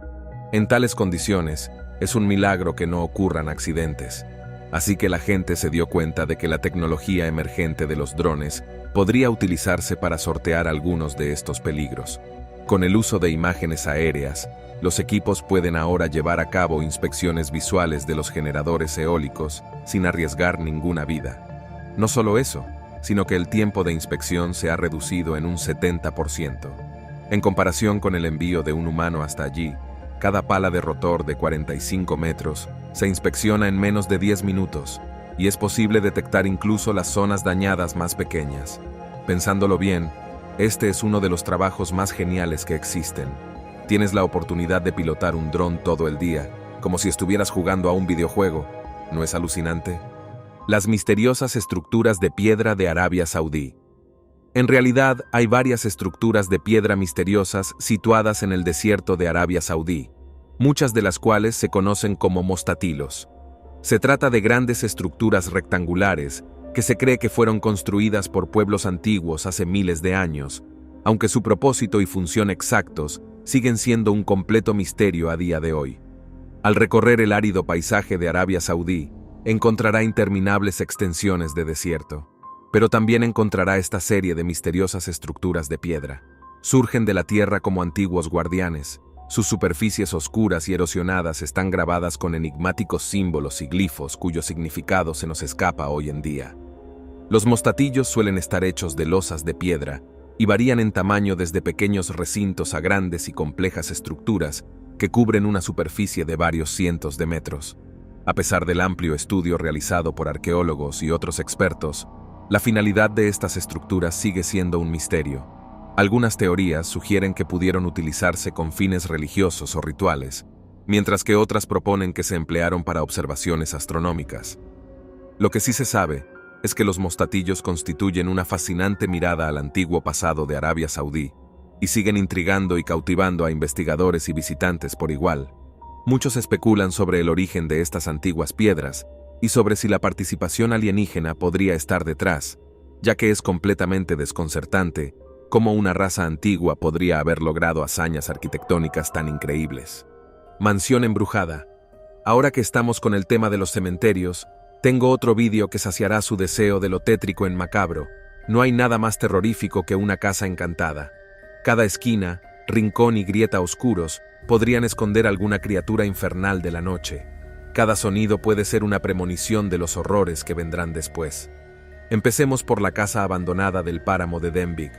En tales condiciones, es un milagro que no ocurran accidentes. Así que la gente se dio cuenta de que la tecnología emergente de los drones podría utilizarse para sortear algunos de estos peligros. Con el uso de imágenes aéreas, los equipos pueden ahora llevar a cabo inspecciones visuales de los generadores eólicos sin arriesgar ninguna vida. No solo eso, sino que el tiempo de inspección se ha reducido en un 70%. En comparación con el envío de un humano hasta allí, cada pala de rotor de 45 metros se inspecciona en menos de 10 minutos, y es posible detectar incluso las zonas dañadas más pequeñas. Pensándolo bien, este es uno de los trabajos más geniales que existen. Tienes la oportunidad de pilotar un dron todo el día, como si estuvieras jugando a un videojuego. ¿No es alucinante? Las misteriosas estructuras de piedra de Arabia Saudí. En realidad, hay varias estructuras de piedra misteriosas situadas en el desierto de Arabia Saudí, muchas de las cuales se conocen como mostatilos. Se trata de grandes estructuras rectangulares que se cree que fueron construidas por pueblos antiguos hace miles de años, aunque su propósito y función exactos siguen siendo un completo misterio a día de hoy. Al recorrer el árido paisaje de Arabia Saudí, encontrará interminables extensiones de desierto. Pero también encontrará esta serie de misteriosas estructuras de piedra. Surgen de la tierra como antiguos guardianes. Sus superficies oscuras y erosionadas están grabadas con enigmáticos símbolos y glifos cuyo significado se nos escapa hoy en día. Los mostatillos suelen estar hechos de losas de piedra y varían en tamaño desde pequeños recintos a grandes y complejas estructuras que cubren una superficie de varios cientos de metros. A pesar del amplio estudio realizado por arqueólogos y otros expertos, la finalidad de estas estructuras sigue siendo un misterio. Algunas teorías sugieren que pudieron utilizarse con fines religiosos o rituales, mientras que otras proponen que se emplearon para observaciones astronómicas. Lo que sí se sabe es que los mostatillos constituyen una fascinante mirada al antiguo pasado de Arabia Saudí y siguen intrigando y cautivando a investigadores y visitantes por igual. Muchos especulan sobre el origen de estas antiguas piedras y sobre si la participación alienígena podría estar detrás, ya que es completamente desconcertante cómo una raza antigua podría haber logrado hazañas arquitectónicas tan increíbles. Mansión embrujada. Ahora que estamos con el tema de los cementerios, tengo otro vídeo que saciará su deseo de lo tétrico en macabro. No hay nada más terrorífico que una casa encantada. Cada esquina, rincón y grieta oscuros podrían esconder alguna criatura infernal de la noche. Cada sonido puede ser una premonición de los horrores que vendrán después. Empecemos por la casa abandonada del páramo de Denbigh.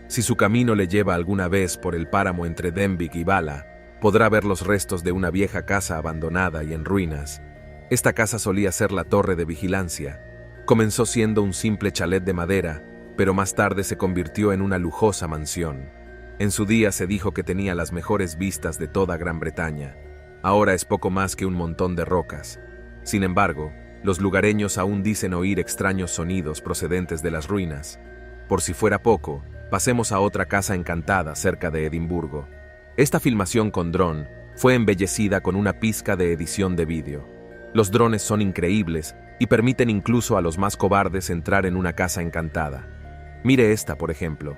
Si su camino le lleva alguna vez por el páramo entre Denbigh y Bala, podrá ver los restos de una vieja casa abandonada y en ruinas. Esta casa solía ser la torre de vigilancia. Comenzó siendo un simple chalet de madera, pero más tarde se convirtió en una lujosa mansión. En su día se dijo que tenía las mejores vistas de toda Gran Bretaña. Ahora es poco más que un montón de rocas. Sin embargo, los lugareños aún dicen oír extraños sonidos procedentes de las ruinas. Por si fuera poco, pasemos a otra casa encantada cerca de Edimburgo. Esta filmación con dron fue embellecida con una pizca de edición de vídeo. Los drones son increíbles y permiten incluso a los más cobardes entrar en una casa encantada. Mire esta, por ejemplo.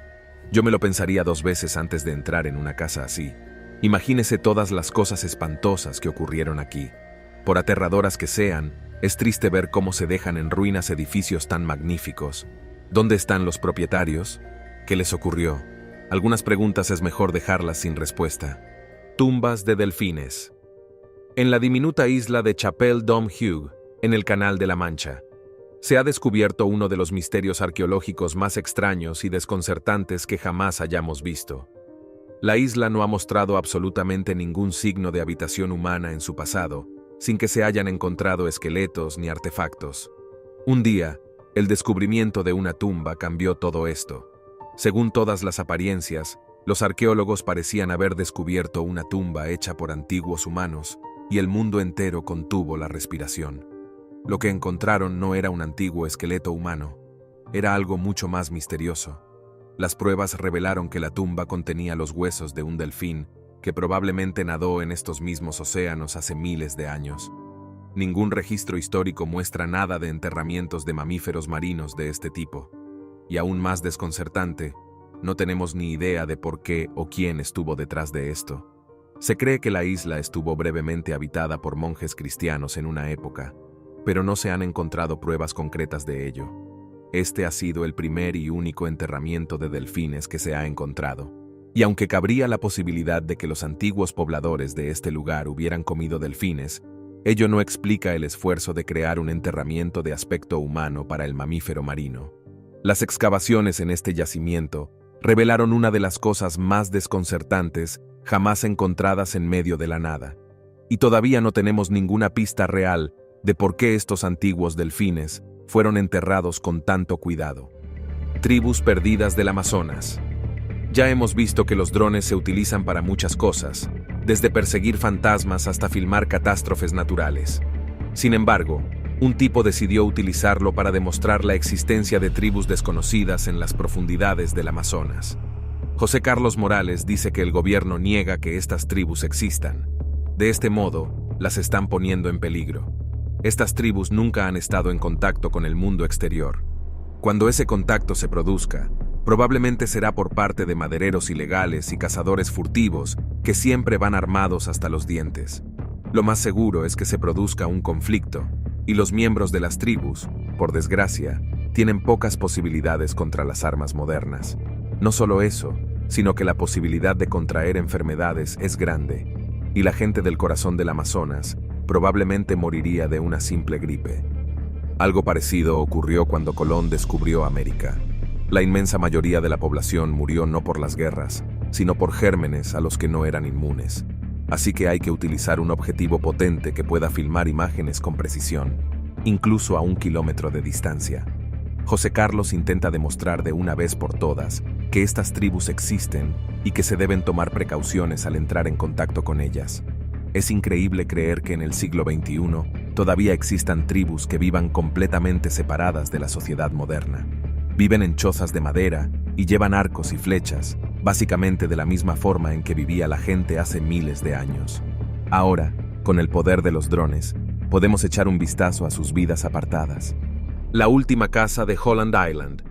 Yo me lo pensaría 2 veces antes de entrar en una casa así. Imagínese todas las cosas espantosas que ocurrieron aquí. Por aterradoras que sean, es triste ver cómo se dejan en ruinas edificios tan magníficos. ¿Dónde están los propietarios? ¿Qué les ocurrió? Algunas preguntas es mejor dejarlas sin respuesta. Tumbas de delfines. En la diminuta isla de Chapelle-Dom-Hugh, en el Canal de la Mancha, se ha descubierto uno de los misterios arqueológicos más extraños y desconcertantes que jamás hayamos visto. La isla no ha mostrado absolutamente ningún signo de habitación humana en su pasado, sin que se hayan encontrado esqueletos ni artefactos. Un día, el descubrimiento de una tumba cambió todo esto. Según todas las apariencias, los arqueólogos parecían haber descubierto una tumba hecha por antiguos humanos, y el mundo entero contuvo la respiración. Lo que encontraron no era un antiguo esqueleto humano, era algo mucho más misterioso. Las pruebas revelaron que la tumba contenía los huesos de un delfín que probablemente nadó en estos mismos océanos hace miles de años. Ningún registro histórico muestra nada de enterramientos de mamíferos marinos de este tipo. Y aún más desconcertante, no tenemos ni idea de por qué o quién estuvo detrás de esto. Se cree que la isla estuvo brevemente habitada por monjes cristianos en una época, pero no se han encontrado pruebas concretas de ello. Este ha sido el primer y único enterramiento de delfines que se ha encontrado. Y aunque cabría la posibilidad de que los antiguos pobladores de este lugar hubieran comido delfines, ello no explica el esfuerzo de crear un enterramiento de aspecto humano para el mamífero marino. Las excavaciones en este yacimiento revelaron una de las cosas más desconcertantes jamás encontradas en medio de la nada. Y todavía no tenemos ninguna pista real de por qué estos antiguos delfines fueron enterrados con tanto cuidado. Tribus perdidas del Amazonas. Ya hemos visto que los drones se utilizan para muchas cosas, desde perseguir fantasmas hasta filmar catástrofes naturales. Sin embargo, un tipo decidió utilizarlo para demostrar la existencia de tribus desconocidas en las profundidades del Amazonas. José Carlos Morales dice que el gobierno niega que estas tribus existan. De este modo, las están poniendo en peligro. Estas tribus nunca han estado en contacto con el mundo exterior. Cuando ese contacto se produzca, probablemente será por parte de madereros ilegales y cazadores furtivos que siempre van armados hasta los dientes. Lo más seguro es que se produzca un conflicto, y los miembros de las tribus, por desgracia, tienen pocas posibilidades contra las armas modernas. No solo eso, sino que la posibilidad de contraer enfermedades es grande, y la gente del corazón del Amazonas probablemente moriría de una simple gripe. Algo parecido ocurrió cuando Colón descubrió América. La inmensa mayoría de la población murió no por las guerras, sino por gérmenes a los que no eran inmunes. Así que hay que utilizar un objetivo potente que pueda filmar imágenes con precisión, incluso a 1 kilómetro de distancia. José Carlos intenta demostrar de una vez por todas que estas tribus existen y que se deben tomar precauciones al entrar en contacto con ellas. Es increíble creer que en el siglo XXI todavía existan tribus que vivan completamente separadas de la sociedad moderna. Viven en chozas de madera y llevan arcos y flechas, básicamente de la misma forma en que vivía la gente hace miles de años. Ahora, con el poder de los drones, podemos echar un vistazo a sus vidas apartadas. La última casa de Holland Island.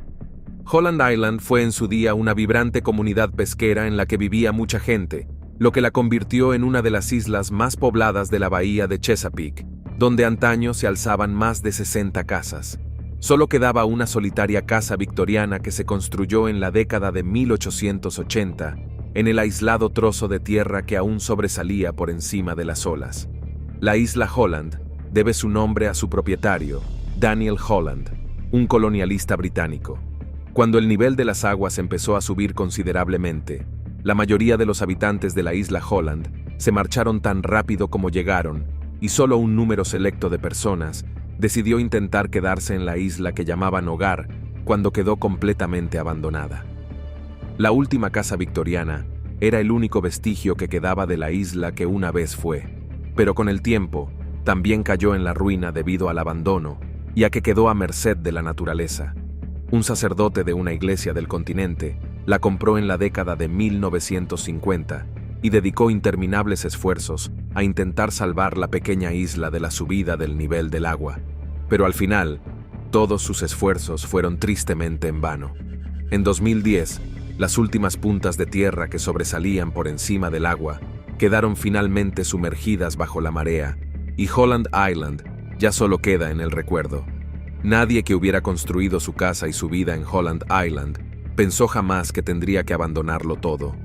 Holland Island fue en su día una vibrante comunidad pesquera en la que vivía mucha gente, lo que la convirtió en una de las islas más pobladas de la bahía de Chesapeake, donde antaño se alzaban más de 60 casas. Solo quedaba una solitaria casa victoriana que se construyó en la década de 1880, en el aislado trozo de tierra que aún sobresalía por encima de las olas. La isla Holland debe su nombre a su propietario, Daniel Holland, un colonialista británico. Cuando el nivel de las aguas empezó a subir considerablemente, la mayoría de los habitantes de la isla Holland se marcharon tan rápido como llegaron, y solo un número selecto de personas decidió intentar quedarse en la isla que llamaban hogar cuando quedó completamente abandonada. La última casa victoriana era el único vestigio que quedaba de la isla que una vez fue, pero con el tiempo también cayó en la ruina debido al abandono y a que quedó a merced de la naturaleza. Un sacerdote de una iglesia del continente la compró en la década de 1950 y dedicó interminables esfuerzos a intentar salvar la pequeña isla de la subida del nivel del agua. Pero al final, todos sus esfuerzos fueron tristemente en vano. En 2010, las últimas puntas de tierra que sobresalían por encima del agua quedaron finalmente sumergidas bajo la marea, y Holland Island ya solo queda en el recuerdo. Nadie que hubiera construido su casa y su vida en Holland Island pensó jamás que tendría que abandonarlo todo.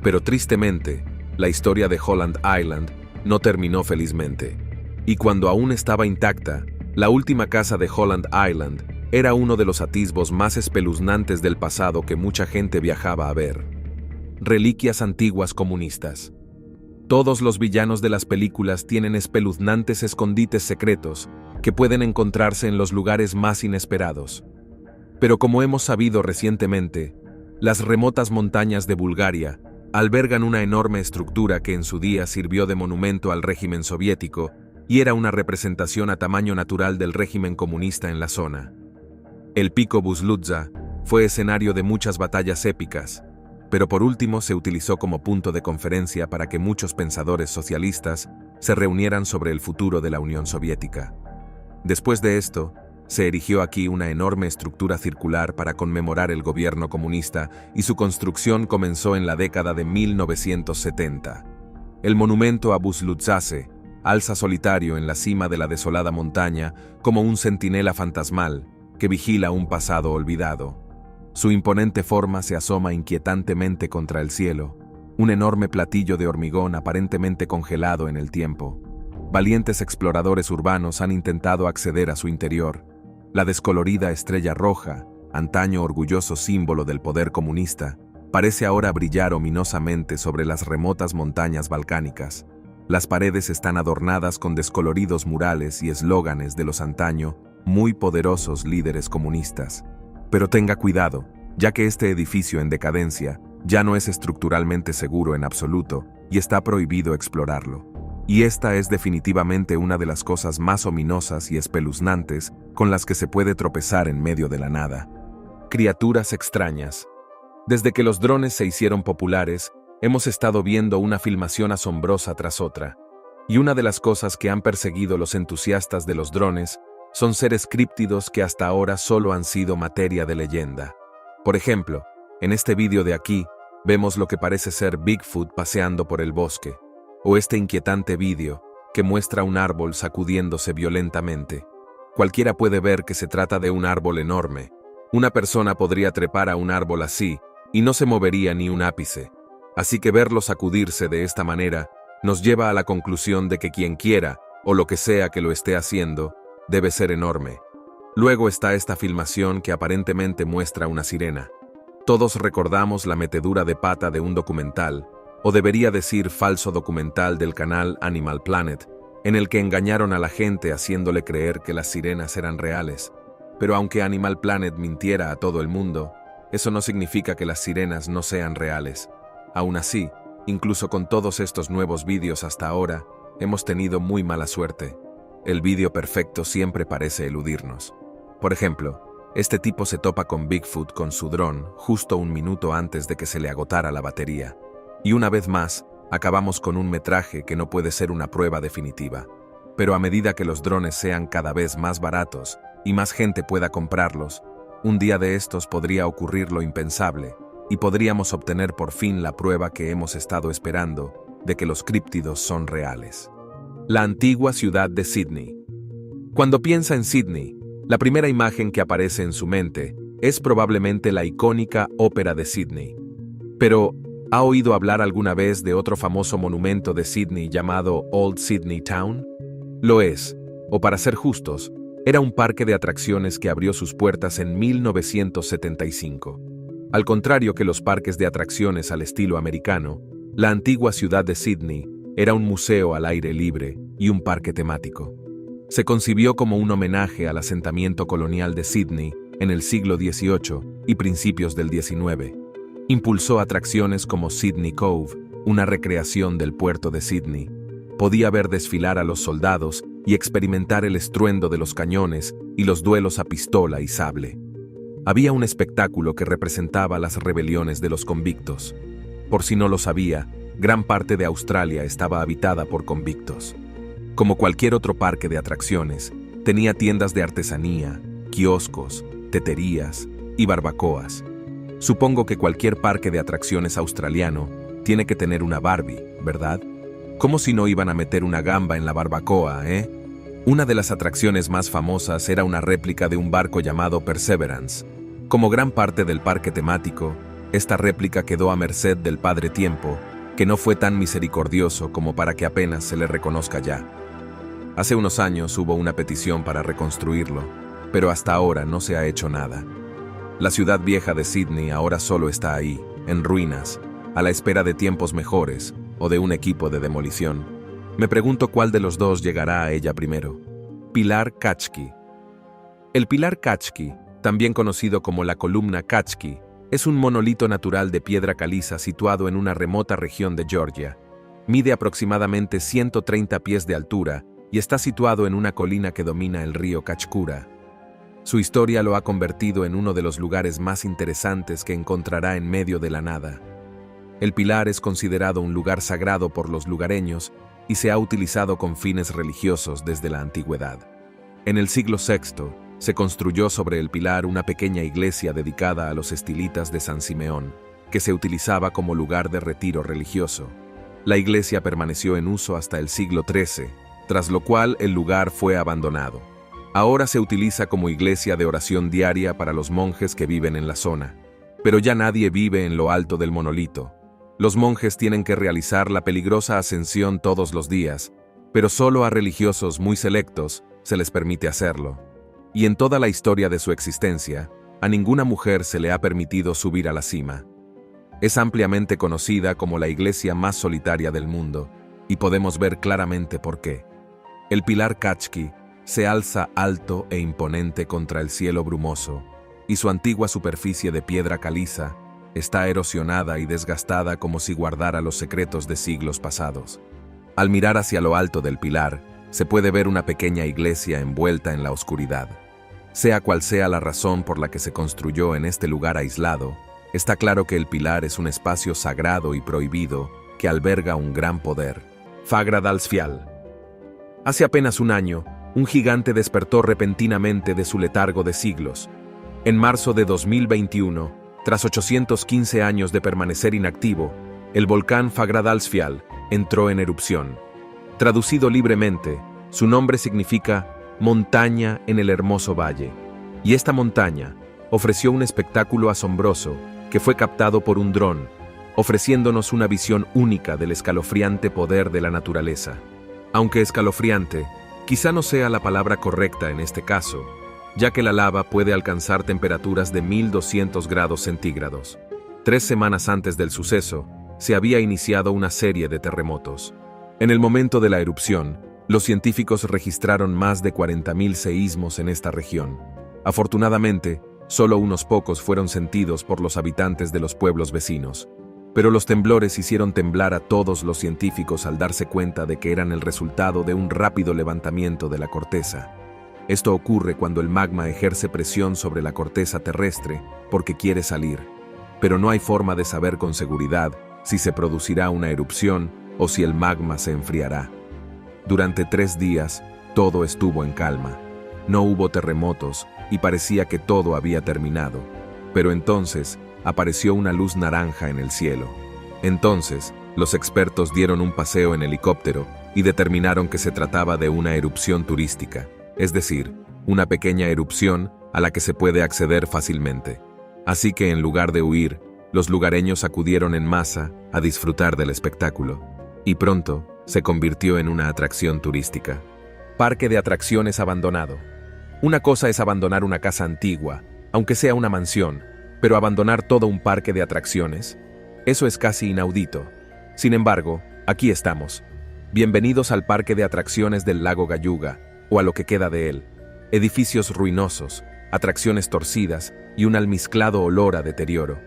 Pero tristemente, la historia de Holland Island no terminó felizmente. Y cuando aún estaba intacta, la última casa de Holland Island era uno de los atisbos más espeluznantes del pasado que mucha gente viajaba a ver. Reliquias antiguas comunistas. Todos los villanos de las películas tienen espeluznantes escondites secretos que pueden encontrarse en los lugares más inesperados. Pero como hemos sabido recientemente, las remotas montañas de Bulgaria albergan una enorme estructura que en su día sirvió de monumento al régimen soviético y era una representación a tamaño natural del régimen comunista en la zona. El pico Buzludza fue escenario de muchas batallas épicas, pero por último se utilizó como punto de conferencia para que muchos pensadores socialistas se reunieran sobre el futuro de la Unión Soviética. Después de esto, se erigió aquí una enorme estructura circular para conmemorar el gobierno comunista y su construcción comenzó en la década de 1970. El monumento a Buzludzace alza solitario en la cima de la desolada montaña como un centinela fantasmal que vigila un pasado olvidado. Su imponente forma se asoma inquietantemente contra el cielo, un enorme platillo de hormigón aparentemente congelado en el tiempo. Valientes exploradores urbanos han intentado acceder a su interior. La descolorida estrella roja, antaño orgulloso símbolo del poder comunista, parece ahora brillar ominosamente sobre las remotas montañas balcánicas. Las paredes están adornadas con descoloridos murales y eslóganes de los antaño muy poderosos líderes comunistas. Pero tenga cuidado, ya que este edificio en decadencia ya no es estructuralmente seguro en absoluto y está prohibido explorarlo. Y esta es definitivamente una de las cosas más ominosas y espeluznantes con las que se puede tropezar en medio de la nada. Criaturas extrañas. Desde que los drones se hicieron populares, hemos estado viendo una filmación asombrosa tras otra. Y una de las cosas que han perseguido los entusiastas de los drones son seres críptidos que hasta ahora solo han sido materia de leyenda. Por ejemplo, en este vídeo de aquí, vemos lo que parece ser Bigfoot paseando por el bosque, o este inquietante vídeo que muestra un árbol sacudiéndose violentamente. Cualquiera puede ver que se trata de un árbol enorme. Una persona podría trepar a un árbol así y no se movería ni un ápice. Así que verlo sacudirse de esta manera nos lleva a la conclusión de que quien quiera, o lo que sea que lo esté haciendo, debe ser enorme. Luego está esta filmación que aparentemente muestra una sirena. Todos recordamos la metedura de pata de un documental, o debería decir falso documental del canal Animal Planet, en el que engañaron a la gente haciéndole creer que las sirenas eran reales. Pero aunque Animal Planet mintiera a todo el mundo, eso no significa que las sirenas no sean reales. Aún así, incluso con todos estos nuevos vídeos hasta ahora, hemos tenido muy mala suerte. El vídeo perfecto siempre parece eludirnos. Por ejemplo, este tipo se topa con Bigfoot con su dron justo un minuto antes de que se le agotara la batería. Y una vez más, acabamos con un metraje que no puede ser una prueba definitiva. Pero a medida que los drones sean cada vez más baratos y más gente pueda comprarlos, un día de estos podría ocurrir lo impensable y podríamos obtener por fin la prueba que hemos estado esperando de que los críptidos son reales. La antigua ciudad de Sydney. Cuando piensa en Sydney, la primera imagen que aparece en su mente es probablemente la icónica Ópera de Sydney. Pero, ¿ha oído hablar alguna vez de otro famoso monumento de Sydney llamado Old Sydney Town? Lo es, o para ser justos, era un parque de atracciones que abrió sus puertas en 1975. Al contrario que los parques de atracciones al estilo americano, la antigua ciudad de Sydney era un museo al aire libre y un parque temático. Se concibió como un homenaje al asentamiento colonial de Sydney en el siglo XVIII y principios del XIX. Impulsó atracciones como Sydney Cove, una recreación del puerto de Sydney. Podía ver desfilar a los soldados y experimentar el estruendo de los cañones y los duelos a pistola y sable. Había un espectáculo que representaba las rebeliones de los convictos. Por si no lo sabía, gran parte de Australia estaba habitada por convictos. Como cualquier otro parque de atracciones, tenía tiendas de artesanía, kioscos, teterías y barbacoas. Supongo que cualquier parque de atracciones australiano tiene que tener una Barbie, ¿verdad? ¿Cómo si no iban a meter una gamba en la barbacoa, Una de las atracciones más famosas era una réplica de un barco llamado Perseverance. Como gran parte del parque temático, esta réplica quedó a merced del Padre Tiempo que no fue tan misericordioso como para que apenas se le reconozca ya. Hace unos años hubo una petición para reconstruirlo, pero hasta ahora no se ha hecho nada. La ciudad vieja de Sydney ahora solo está ahí, en ruinas, a la espera de tiempos mejores o de un equipo de demolición. Me pregunto cuál de los dos llegará a ella primero. Pilar Kachki. El pilar Kachki, también conocido como la columna Kachki, es un monolito natural de piedra caliza situado en una remota región de Georgia. Mide aproximadamente 130 pies de altura y está situado en una colina que domina el río Kachkura. Su historia lo ha convertido en uno de los lugares más interesantes que encontrará en medio de la nada. El pilar es considerado un lugar sagrado por los lugareños y se ha utilizado con fines religiosos desde la antigüedad. En el siglo VI, se construyó sobre el pilar una pequeña iglesia dedicada a los estilitas de San Simeón, que se utilizaba como lugar de retiro religioso. La iglesia permaneció en uso hasta el siglo XIII, tras lo cual el lugar fue abandonado. Ahora se utiliza como iglesia de oración diaria para los monjes que viven en la zona, pero ya nadie vive en lo alto del monolito. Los monjes tienen que realizar la peligrosa ascensión todos los días, pero solo a religiosos muy selectos se les permite hacerlo. Y en toda la historia de su existencia, a ninguna mujer se le ha permitido subir a la cima. Es ampliamente conocida como la iglesia más solitaria del mundo, y podemos ver claramente por qué. El pilar Kachki se alza alto e imponente contra el cielo brumoso, y su antigua superficie de piedra caliza está erosionada y desgastada como si guardara los secretos de siglos pasados. Al mirar hacia lo alto del pilar, se puede ver una pequeña iglesia envuelta en la oscuridad. Sea cual sea la razón por la que se construyó en este lugar aislado, está claro que el pilar es un espacio sagrado y prohibido que alberga un gran poder. Fagra Dalsfjall. Hace apenas un año, un gigante despertó repentinamente de su letargo de siglos. En marzo de 2021, tras 815 años de permanecer inactivo, el volcán Fagradalsfjall entró en erupción. Traducido libremente, su nombre significa montaña en el hermoso valle. Y esta montaña ofreció un espectáculo asombroso que fue captado por un dron, ofreciéndonos una visión única del escalofriante poder de la naturaleza. Aunque escalofriante, quizá no sea la palabra correcta en este caso, ya que la lava puede alcanzar temperaturas de 1200 grados centígrados. 3 semanas antes del suceso, se había iniciado una serie de terremotos. En el momento de la erupción, los científicos registraron más de 40.000 seísmos en esta región. Afortunadamente, solo unos pocos fueron sentidos por los habitantes de los pueblos vecinos. Pero los temblores hicieron temblar a todos los científicos al darse cuenta de que eran el resultado de un rápido levantamiento de la corteza. Esto ocurre cuando el magma ejerce presión sobre la corteza terrestre porque quiere salir, pero no hay forma de saber con seguridad si se producirá una erupción o si el magma se enfriará. Durante 3 días, todo estuvo en calma. No hubo terremotos y parecía que todo había terminado. Pero entonces, apareció una luz naranja en el cielo. Entonces, los expertos dieron un paseo en helicóptero y determinaron que se trataba de una erupción turística, es decir, una pequeña erupción a la que se puede acceder fácilmente. Así que en lugar de huir, los lugareños acudieron en masa a disfrutar del espectáculo, y pronto se convirtió en una atracción turística. Parque de atracciones abandonado. Una cosa es abandonar una casa antigua, aunque sea una mansión, pero abandonar todo un parque de atracciones, eso es casi inaudito. Sin embargo, aquí estamos. Bienvenidos al parque de atracciones del lago Cayuga, o a lo que queda de él. Edificios ruinosos, atracciones torcidas y un almizclado olor a deterioro.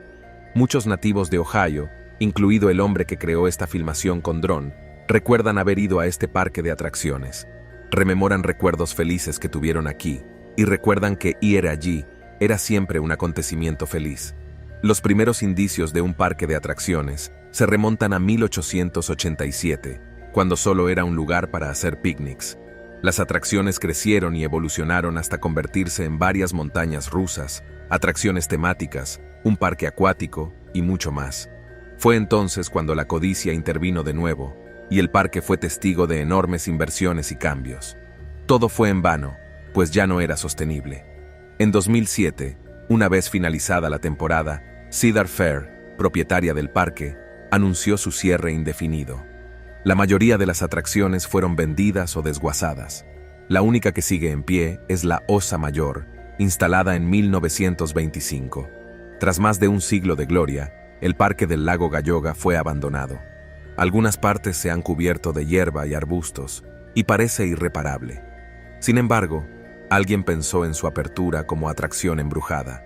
Muchos nativos de Ohio, incluido el hombre que creó esta filmación con dron, recuerdan haber ido a este parque de atracciones. Rememoran recuerdos felices que tuvieron aquí, y recuerdan que ir allí era siempre un acontecimiento feliz. Los primeros indicios de un parque de atracciones se remontan a 1887, cuando solo era un lugar para hacer picnics. Las atracciones crecieron y evolucionaron hasta convertirse en varias montañas rusas, atracciones temáticas, un parque acuático y mucho más. Fue entonces cuando la codicia intervino de nuevo, y el parque fue testigo de enormes inversiones y cambios. Todo fue en vano, pues ya no era sostenible. En 2007, una vez finalizada la temporada, Cedar Fair, propietaria del parque, anunció su cierre indefinido. La mayoría de las atracciones fueron vendidas o desguazadas. La única que sigue en pie es la Osa Mayor, instalada en 1925. Tras más de un siglo de gloria, el Parque del Lago Galloga fue abandonado. Algunas partes se han cubierto de hierba y arbustos, y parece irreparable. Sin embargo, alguien pensó en su apertura como atracción embrujada.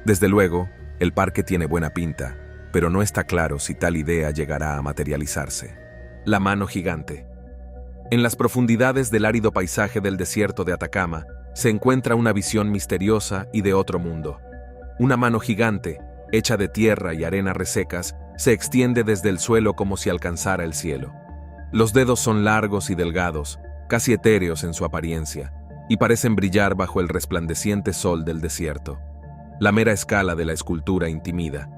Desde luego, el parque tiene buena pinta, pero no está claro si tal idea llegará a materializarse. La mano gigante. En las profundidades del árido paisaje del desierto de Atacama, se encuentra una visión misteriosa y de otro mundo. Una mano gigante, hecha de tierra y arena resecas, se extiende desde el suelo como si alcanzara el cielo. Los dedos son largos y delgados, casi etéreos en su apariencia, y parecen brillar bajo el resplandeciente sol del desierto. La mera escala de la escultura intimida.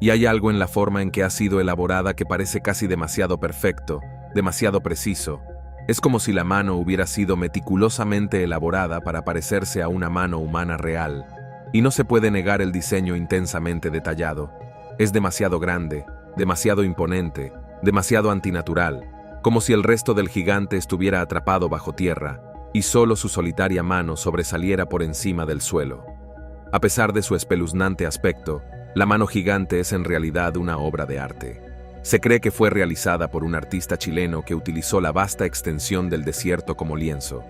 Y hay algo en la forma en que ha sido elaborada que parece casi demasiado perfecto, demasiado preciso. Es como si la mano hubiera sido meticulosamente elaborada para parecerse a una mano humana real. Y no se puede negar el diseño intensamente detallado. Es demasiado grande, demasiado imponente, demasiado antinatural, como si el resto del gigante estuviera atrapado bajo tierra, y solo su solitaria mano sobresaliera por encima del suelo. A pesar de su espeluznante aspecto, la mano gigante es en realidad una obra de arte. Se cree que fue realizada por un artista chileno que utilizó la vasta extensión del desierto como lienzo.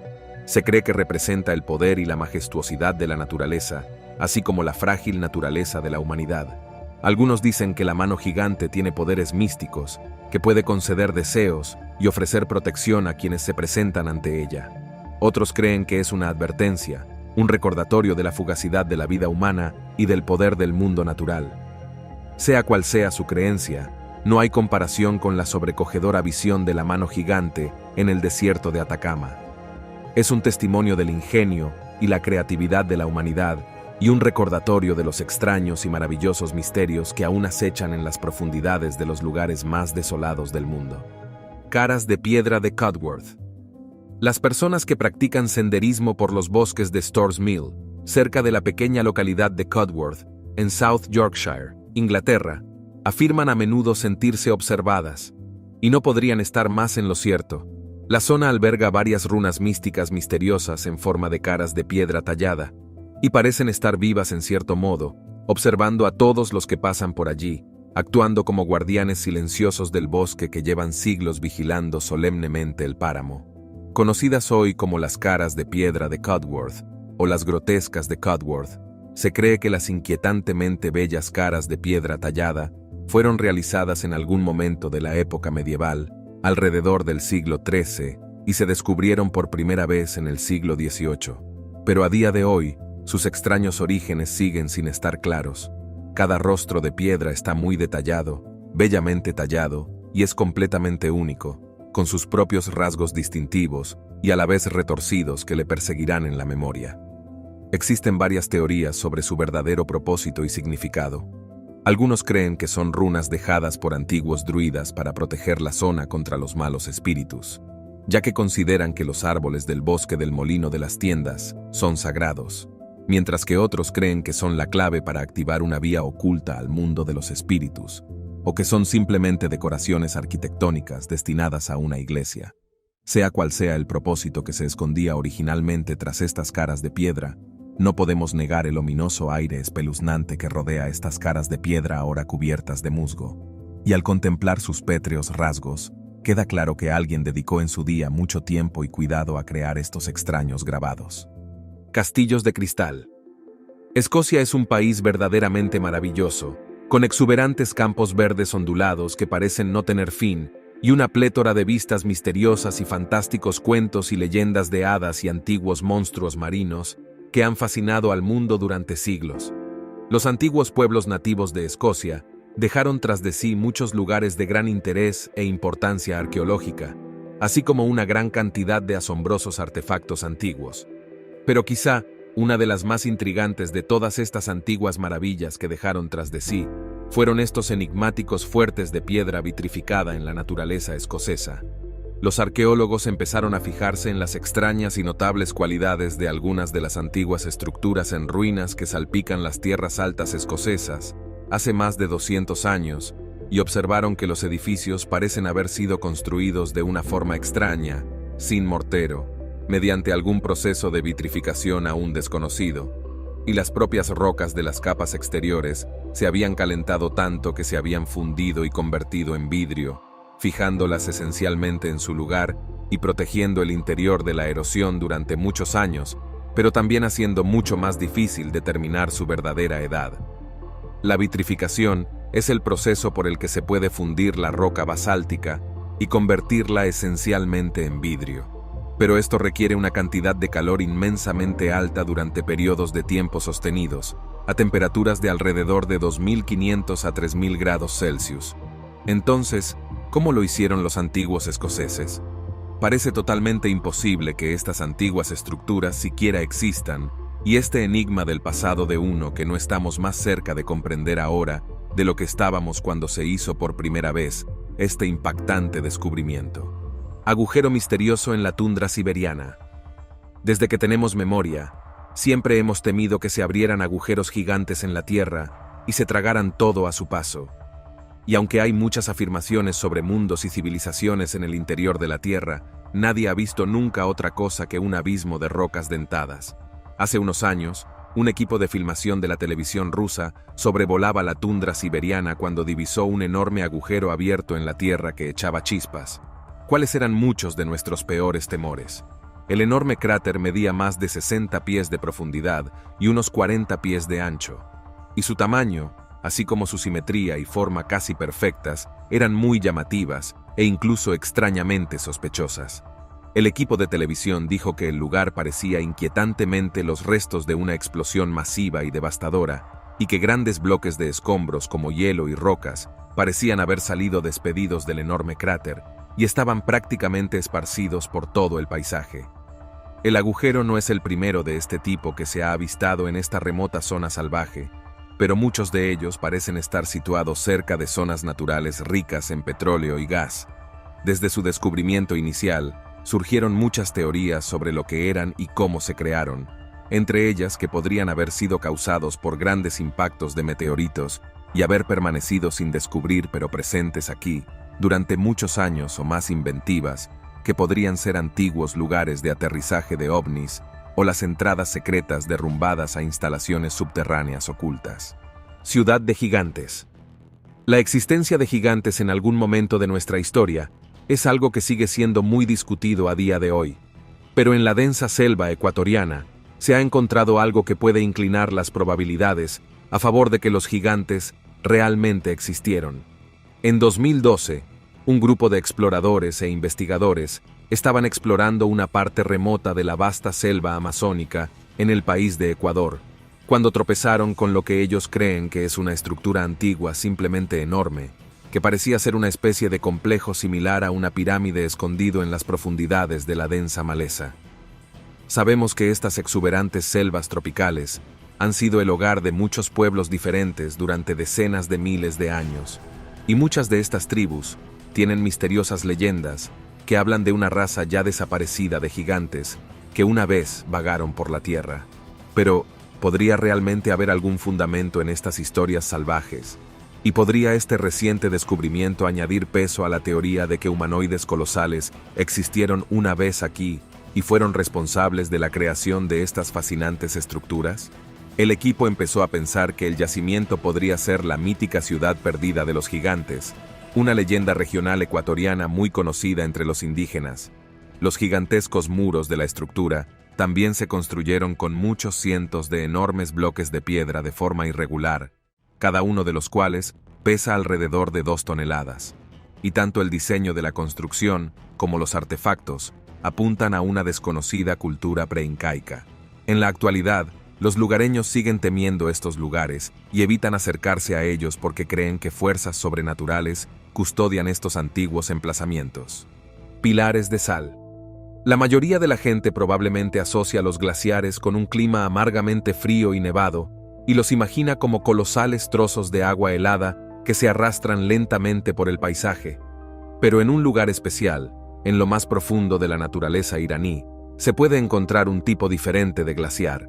Se cree que representa el poder y la majestuosidad de la naturaleza, así como la frágil naturaleza de la humanidad. Algunos dicen que la mano gigante tiene poderes místicos, que puede conceder deseos y ofrecer protección a quienes se presentan ante ella. Otros creen que es una advertencia, un recordatorio de la fugacidad de la vida humana y del poder del mundo natural. Sea cual sea su creencia, no hay comparación con la sobrecogedora visión de la mano gigante en el desierto de Atacama. Es un testimonio del ingenio y la creatividad de la humanidad y un recordatorio de los extraños y maravillosos misterios que aún acechan en las profundidades de los lugares más desolados del mundo. Caras de piedra de Cudworth. Las personas que practican senderismo por los bosques de Storrs Mill, cerca de la pequeña localidad de Cudworth, en South Yorkshire, Inglaterra, afirman a menudo sentirse observadas, y no podrían estar más en lo cierto. La zona alberga varias runas místicas misteriosas en forma de caras de piedra tallada, y parecen estar vivas en cierto modo, observando a todos los que pasan por allí, actuando como guardianes silenciosos del bosque que llevan siglos vigilando solemnemente el páramo. Conocidas hoy como las caras de piedra de Cudworth, o las grotescas de Cudworth, se cree que las inquietantemente bellas caras de piedra tallada fueron realizadas en algún momento de la época medieval, alrededor del siglo XIII, y se descubrieron por primera vez en el siglo XVIII. Pero a día de hoy, sus extraños orígenes siguen sin estar claros. Cada rostro de piedra está muy detallado, bellamente tallado, y es completamente único, con sus propios rasgos distintivos y a la vez retorcidos que le perseguirán en la memoria. Existen varias teorías sobre su verdadero propósito y significado. Algunos creen que son runas dejadas por antiguos druidas para proteger la zona contra los malos espíritus, ya que consideran que los árboles del bosque del Molino de las Tiendas son sagrados, mientras que otros creen que son la clave para activar una vía oculta al mundo de los espíritus, o que son simplemente decoraciones arquitectónicas destinadas a una iglesia. Sea cual sea el propósito que se escondía originalmente tras estas caras de piedra, no podemos negar el ominoso aire espeluznante que rodea estas caras de piedra ahora cubiertas de musgo. Y al contemplar sus pétreos rasgos, queda claro que alguien dedicó en su día mucho tiempo y cuidado a crear estos extraños grabados. Castillos de cristal. Escocia es un país verdaderamente maravilloso, con exuberantes campos verdes ondulados que parecen no tener fin, y una plétora de vistas misteriosas y fantásticos cuentos y leyendas de hadas y antiguos monstruos marinos que han fascinado al mundo durante siglos. Los antiguos pueblos nativos de Escocia dejaron tras de sí muchos lugares de gran interés e importancia arqueológica, así como una gran cantidad de asombrosos artefactos antiguos. Pero quizá una de las más intrigantes de todas estas antiguas maravillas que dejaron tras de sí fueron estos enigmáticos fuertes de piedra vitrificada en la naturaleza escocesa. Los arqueólogos empezaron a fijarse en las extrañas y notables cualidades de algunas de las antiguas estructuras en ruinas que salpican las tierras altas escocesas hace más de 200 años, y observaron que los edificios parecen haber sido construidos de una forma extraña, sin mortero, mediante algún proceso de vitrificación aún desconocido, y las propias rocas de las capas exteriores se habían calentado tanto que se habían fundido y convertido en vidrio, fijándolas esencialmente en su lugar y protegiendo el interior de la erosión durante muchos años, pero también haciendo mucho más difícil determinar su verdadera edad. La vitrificación es el proceso por el que se puede fundir la roca basáltica y convertirla esencialmente en vidrio. Pero esto requiere una cantidad de calor inmensamente alta durante periodos de tiempo sostenidos, a temperaturas de alrededor de 2500 a 3000 grados Celsius. Entonces, ¿cómo lo hicieron los antiguos escoceses? Parece totalmente imposible que estas antiguas estructuras siquiera existan, y este enigma del pasado de uno que no estamos más cerca de comprender ahora de lo que estábamos cuando se hizo por primera vez este impactante descubrimiento. Agujero misterioso en la tundra siberiana. Desde que tenemos memoria, siempre hemos temido que se abrieran agujeros gigantes en la Tierra y se tragaran todo a su paso. Y aunque hay muchas afirmaciones sobre mundos y civilizaciones en el interior de la Tierra, nadie ha visto nunca otra cosa que un abismo de rocas dentadas. Hace unos años, un equipo de filmación de la televisión rusa sobrevolaba la tundra siberiana cuando divisó un enorme agujero abierto en la tierra que echaba chispas. ¿Cuáles eran muchos de nuestros peores temores? El enorme cráter medía más de 60 pies de profundidad y unos 40 pies de ancho. Y su tamaño, así como su simetría y forma casi perfectas, eran muy llamativas e incluso extrañamente sospechosas. El equipo de televisión dijo que el lugar parecía inquietantemente los restos de una explosión masiva y devastadora, y que grandes bloques de escombros como hielo y rocas parecían haber salido despedidos del enorme cráter y estaban prácticamente esparcidos por todo el paisaje. El agujero no es el primero de este tipo que se ha avistado en esta remota zona salvaje, pero muchos de ellos parecen estar situados cerca de zonas naturales ricas en petróleo y gas. Desde su descubrimiento inicial, surgieron muchas teorías sobre lo que eran y cómo se crearon, entre ellas que podrían haber sido causados por grandes impactos de meteoritos y haber permanecido sin descubrir pero presentes aquí durante muchos años, o más inventivas, que podrían ser antiguos lugares de aterrizaje de ovnis o las entradas secretas derrumbadas a instalaciones subterráneas ocultas. Ciudad de gigantes. La existencia de gigantes en algún momento de nuestra historia es algo que sigue siendo muy discutido a día de hoy, pero en la densa selva ecuatoriana se ha encontrado algo que puede inclinar las probabilidades a favor de que los gigantes realmente existieron. En 2012, un grupo de exploradores e investigadores estaban explorando una parte remota de la vasta selva amazónica en el país de Ecuador, cuando tropezaron con lo que ellos creen que es una estructura antigua simplemente enorme, que parecía ser una especie de complejo similar a una pirámide escondido en las profundidades de la densa maleza. Sabemos que estas exuberantes selvas tropicales han sido el hogar de muchos pueblos diferentes durante decenas de miles de años, y muchas de estas tribus tienen misteriosas leyendas que hablan de una raza ya desaparecida de gigantes que una vez vagaron por la tierra. Pero, ¿podría realmente haber algún fundamento en estas historias salvajes? ¿Y podría este reciente descubrimiento añadir peso a la teoría de que humanoides colosales existieron una vez aquí y fueron responsables de la creación de estas fascinantes estructuras? El equipo empezó a pensar que el yacimiento podría ser la mítica ciudad perdida de los gigantes, una leyenda regional ecuatoriana muy conocida entre los indígenas. Los gigantescos muros de la estructura también se construyeron con muchos cientos de enormes bloques de piedra de forma irregular, cada uno de los cuales pesa alrededor de 2 toneladas. Y tanto el diseño de la construcción como los artefactos apuntan a una desconocida cultura preincaica. En la actualidad, los lugareños siguen temiendo estos lugares y evitan acercarse a ellos porque creen que fuerzas sobrenaturales custodian estos antiguos emplazamientos. Pilares de sal. La mayoría de la gente probablemente asocia los glaciares con un clima amargamente frío y nevado, y los imagina como colosales trozos de agua helada que se arrastran lentamente por el paisaje. Pero en un lugar especial, en lo más profundo de la naturaleza iraní, se puede encontrar un tipo diferente de glaciar.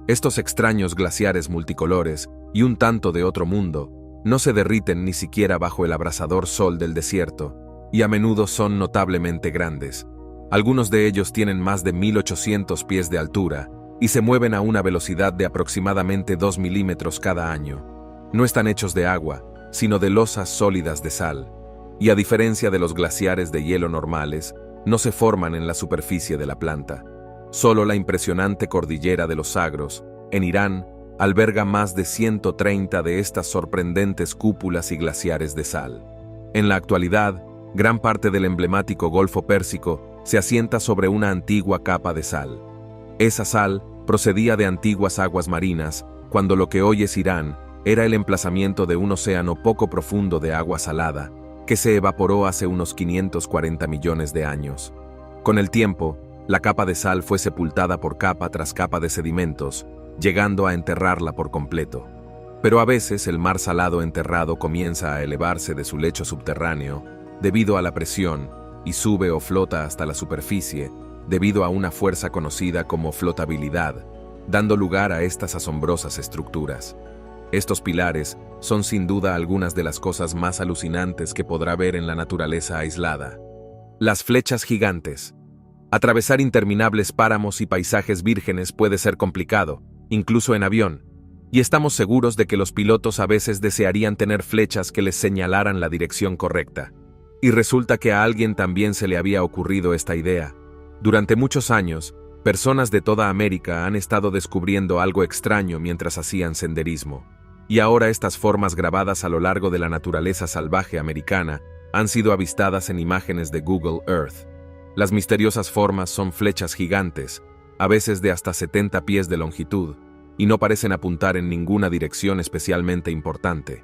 Estos extraños glaciares multicolores y un tanto de otro mundo No se derriten ni siquiera bajo el abrasador sol del desierto, y a menudo son notablemente grandes. Algunos de ellos tienen más de 1800 pies de altura y se mueven a una velocidad de aproximadamente 2 milímetros cada año. No están hechos de agua, sino de losas sólidas de sal, y a diferencia de los glaciares de hielo normales, no se forman en la superficie de la planta. Solo la impresionante cordillera de los Zagros, en Irán, alberga más de 130 de estas sorprendentes cúpulas y glaciares de sal. En la actualidad, gran parte del emblemático Golfo Pérsico se asienta sobre una antigua capa de sal. Esa sal procedía de antiguas aguas marinas, cuando lo que hoy es Irán era el emplazamiento de un océano poco profundo de agua salada, que se evaporó hace unos 540 millones de años. Con el tiempo, la capa de sal fue sepultada por capa tras capa de sedimentos, llegando a enterrarla por completo. Pero a veces el mar salado enterrado comienza a elevarse de su lecho subterráneo debido a la presión y sube o flota hasta la superficie debido a una fuerza conocida como flotabilidad, dando lugar a estas asombrosas estructuras. Estos pilares son sin duda algunas de las cosas más alucinantes que podrá ver en la naturaleza aislada. Las flechas gigantes. Atravesar interminables páramos y paisajes vírgenes puede ser complicado, incluso en avión, y estamos seguros de que los pilotos a veces desearían tener flechas que les señalaran la dirección correcta. Y resulta que a alguien también se le había ocurrido esta idea. Durante muchos años, personas de toda América han estado descubriendo algo extraño mientras hacían senderismo. Y ahora estas formas grabadas a lo largo de la naturaleza salvaje americana han sido avistadas en imágenes de Google Earth. Las misteriosas formas son flechas gigantes, a veces de hasta 70 pies de longitud, y no parecen apuntar en ninguna dirección especialmente importante.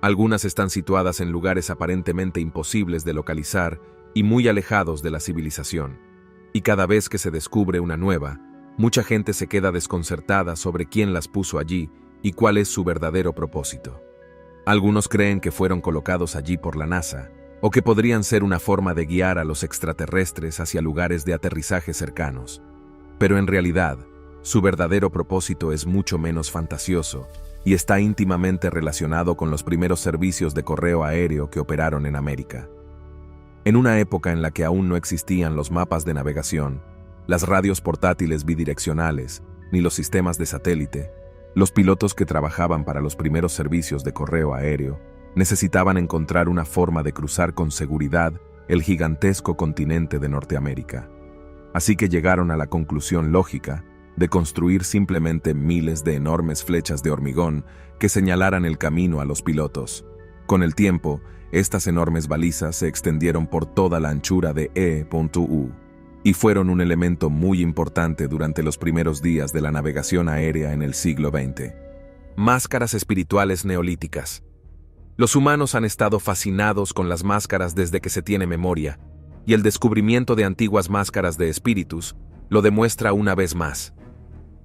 Algunas están situadas en lugares aparentemente imposibles de localizar y muy alejados de la civilización. Y cada vez que se descubre una nueva, mucha gente se queda desconcertada sobre quién las puso allí y cuál es su verdadero propósito. Algunos creen que fueron colocados allí por la NASA, o que podrían ser una forma de guiar a los extraterrestres hacia lugares de aterrizaje cercanos. Pero en realidad, su verdadero propósito es mucho menos fantasioso y está íntimamente relacionado con los primeros servicios de correo aéreo que operaron en América. En una época en la que aún no existían los mapas de navegación, las radios portátiles bidireccionales, ni los sistemas de satélite, los pilotos que trabajaban para los primeros servicios de correo aéreo necesitaban encontrar una forma de cruzar con seguridad el gigantesco continente de Norteamérica. Así que llegaron a la conclusión lógica de construir simplemente miles de enormes flechas de hormigón que señalaran el camino a los pilotos. Con el tiempo, estas enormes balizas se extendieron por toda la anchura de E.U. y fueron un elemento muy importante durante los primeros días de la navegación aérea en el siglo XX. Máscaras espirituales neolíticas. Los humanos han estado fascinados con las máscaras desde que se tiene memoria, y el descubrimiento de antiguas máscaras de espíritus lo demuestra una vez más.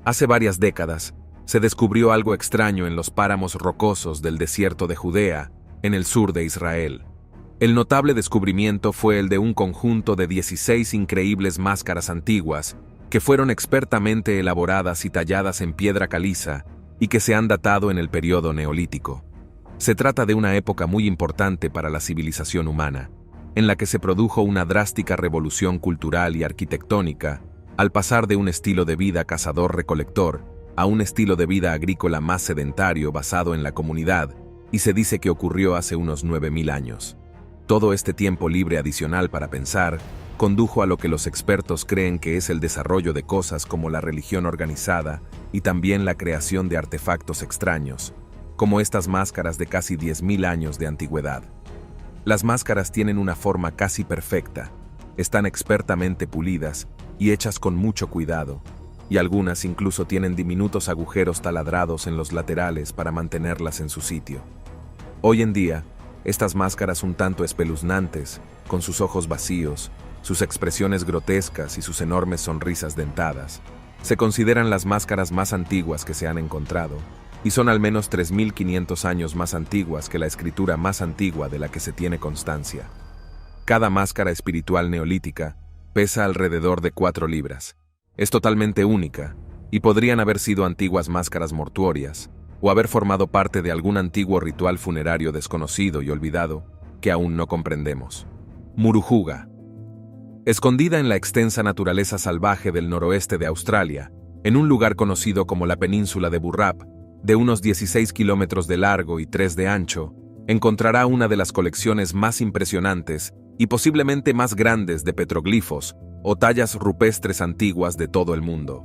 Hace varias décadas, se descubrió algo extraño en los páramos rocosos del desierto de Judea, en el sur de Israel. El notable descubrimiento fue el de un conjunto de 16 increíbles máscaras antiguas, que fueron expertamente elaboradas y talladas en piedra caliza y que se han datado en el periodo neolítico. Se trata de una época muy importante para la civilización humana, en la que se produjo una drástica revolución cultural y arquitectónica, al pasar de un estilo de vida cazador-recolector a un estilo de vida agrícola más sedentario basado en la comunidad, y se dice que ocurrió hace unos 9000 años. Todo este tiempo libre adicional para pensar condujo a lo que los expertos creen que es el desarrollo de cosas como la religión organizada y también la creación de artefactos extraños, como estas máscaras de casi 10.000 años de antigüedad. Las máscaras tienen una forma casi perfecta, están expertamente pulidas y hechas con mucho cuidado, y algunas incluso tienen diminutos agujeros taladrados en los laterales para mantenerlas en su sitio. Hoy en día, estas máscaras un tanto espeluznantes, con sus ojos vacíos, sus expresiones grotescas y sus enormes sonrisas dentadas, se consideran las máscaras más antiguas que se han encontrado, y son al menos 3500 años más antiguas que la escritura más antigua de la que se tiene constancia. Cada máscara espiritual neolítica pesa alrededor de 4 libras. Es totalmente única, y podrían haber sido antiguas máscaras mortuorias, o haber formado parte de algún antiguo ritual funerario desconocido y olvidado que aún no comprendemos. Murujuga. Escondida en la extensa naturaleza salvaje del noroeste de Australia, en un lugar conocido como la península de Burrap, de unos 16 kilómetros de largo y 3 de ancho, encontrará una de las colecciones más impresionantes y posiblemente más grandes de petroglifos o tallas rupestres antiguas de todo el mundo.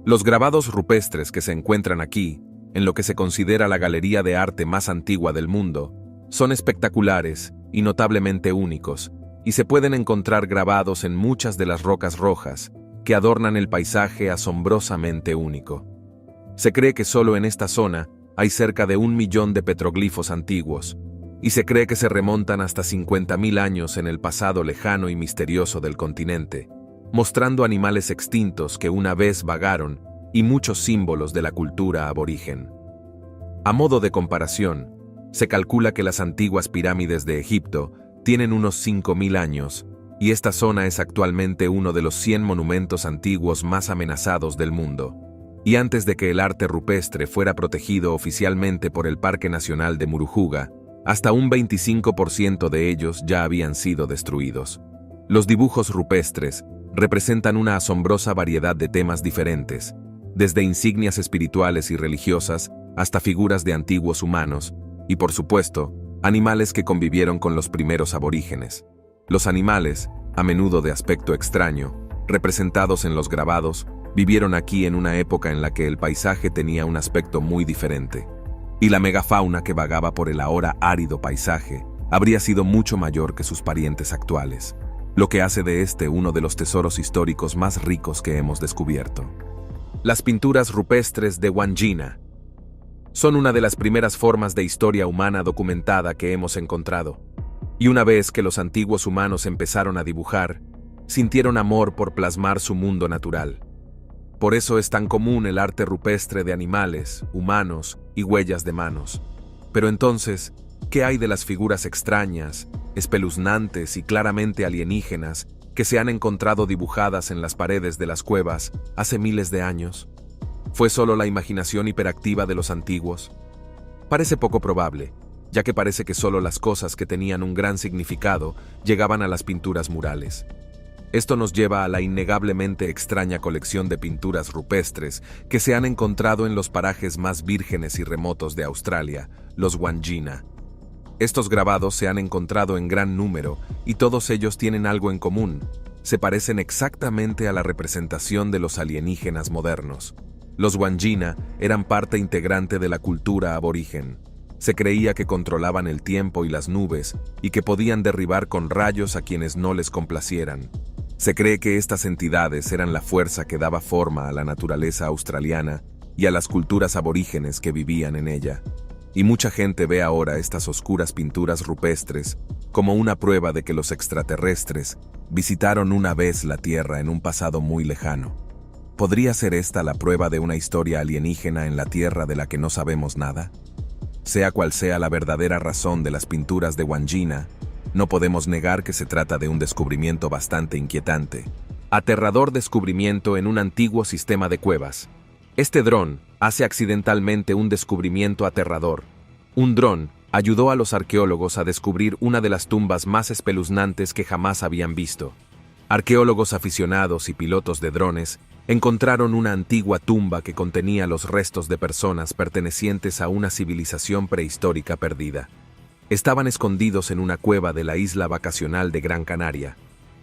Los grabados rupestres que se encuentran aquí, en lo que se considera la galería de arte más antigua del mundo, son espectaculares y notablemente únicos, y se pueden encontrar grabados en muchas de las rocas rojas que adornan el paisaje asombrosamente único. Se cree que solo en esta zona hay cerca de 1 millón de petroglifos antiguos, y se cree que se remontan hasta 50.000 años en el pasado lejano y misterioso del continente, mostrando animales extintos que una vez vagaron y muchos símbolos de la cultura aborigen. A modo de comparación, se calcula que las antiguas pirámides de Egipto tienen unos 5.000 años, y esta zona es actualmente uno de los 100 monumentos antiguos más amenazados del mundo. Y antes de que el arte rupestre fuera protegido oficialmente por el Parque Nacional de Murujuga, hasta un 25% de ellos ya habían sido destruidos. Los dibujos rupestres representan una asombrosa variedad de temas diferentes, desde insignias espirituales y religiosas hasta figuras de antiguos humanos, y por supuesto, animales que convivieron con los primeros aborígenes. Los animales, a menudo de aspecto extraño, representados en los grabados, vivieron aquí en una época en la que el paisaje tenía un aspecto muy diferente, y la megafauna que vagaba por el ahora árido paisaje habría sido mucho mayor que sus parientes actuales, lo que hace de este uno de los tesoros históricos más ricos que hemos descubierto. Las pinturas rupestres de Wandjina son una de las primeras formas de historia humana documentada que hemos encontrado, y una vez que los antiguos humanos empezaron a dibujar, sintieron amor por plasmar su mundo natural. Por eso es tan común el arte rupestre de animales, humanos y huellas de manos. Pero entonces, ¿qué hay de las figuras extrañas, espeluznantes y claramente alienígenas que se han encontrado dibujadas en las paredes de las cuevas hace miles de años? ¿Fue solo la imaginación hiperactiva de los antiguos? Parece poco probable, ya que parece que solo las cosas que tenían un gran significado llegaban a las pinturas murales. Esto nos lleva a la innegablemente extraña colección de pinturas rupestres que se han encontrado en los parajes más vírgenes y remotos de Australia, los Wandjina. Estos grabados se han encontrado en gran número y todos ellos tienen algo en común. Se parecen exactamente a la representación de los alienígenas modernos. Los Wandjina eran parte integrante de la cultura aborigen. Se creía que controlaban el tiempo y las nubes y que podían derribar con rayos a quienes no les complacieran. Se cree que estas entidades eran la fuerza que daba forma a la naturaleza australiana y a las culturas aborígenes que vivían en ella. Y mucha gente ve ahora estas oscuras pinturas rupestres como una prueba de que los extraterrestres visitaron una vez la Tierra en un pasado muy lejano. ¿Podría ser esta la prueba de una historia alienígena en la Tierra de la que no sabemos nada? Sea cual sea la verdadera razón de las pinturas de Wandjina, no podemos negar que se trata de un descubrimiento bastante inquietante. Aterrador descubrimiento en un antiguo sistema de cuevas. Este dron hace accidentalmente un descubrimiento aterrador. Un dron ayudó a los arqueólogos a descubrir una de las tumbas más espeluznantes que jamás habían visto. Arqueólogos aficionados y pilotos de drones encontraron una antigua tumba que contenía los restos de personas pertenecientes a una civilización prehistórica perdida. Estaban escondidos en una cueva de la isla vacacional de Gran Canaria.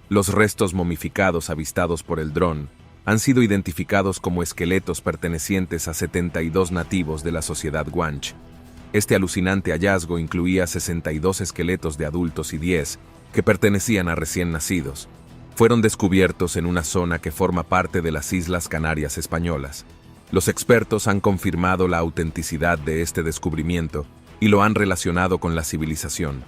Los restos momificados avistados por el dron han sido identificados como esqueletos pertenecientes a 72 nativos de la sociedad Guanche. Este alucinante hallazgo incluía 62 esqueletos de adultos y 10 que pertenecían a recién nacidos. Fueron descubiertos en una zona que forma parte de las Islas Canarias españolas. Los expertos han confirmado la autenticidad de este descubrimiento y lo han relacionado con la civilización,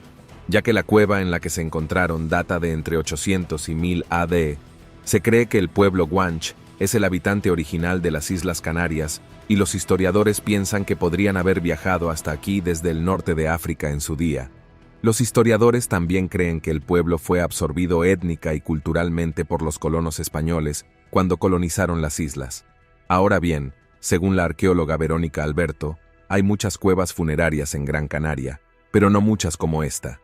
ya que la cueva en la que se encontraron data de entre 800 y 1000 AD. Se cree que el pueblo Guanche es el habitante original de las Islas Canarias y los historiadores piensan que podrían haber viajado hasta aquí desde el norte de África en su día. Los historiadores también creen que el pueblo fue absorbido étnica y culturalmente por los colonos españoles cuando colonizaron las islas. Ahora bien, según la arqueóloga Verónica Alberto, Hay muchas cuevas funerarias en Gran Canaria, pero no muchas como esta.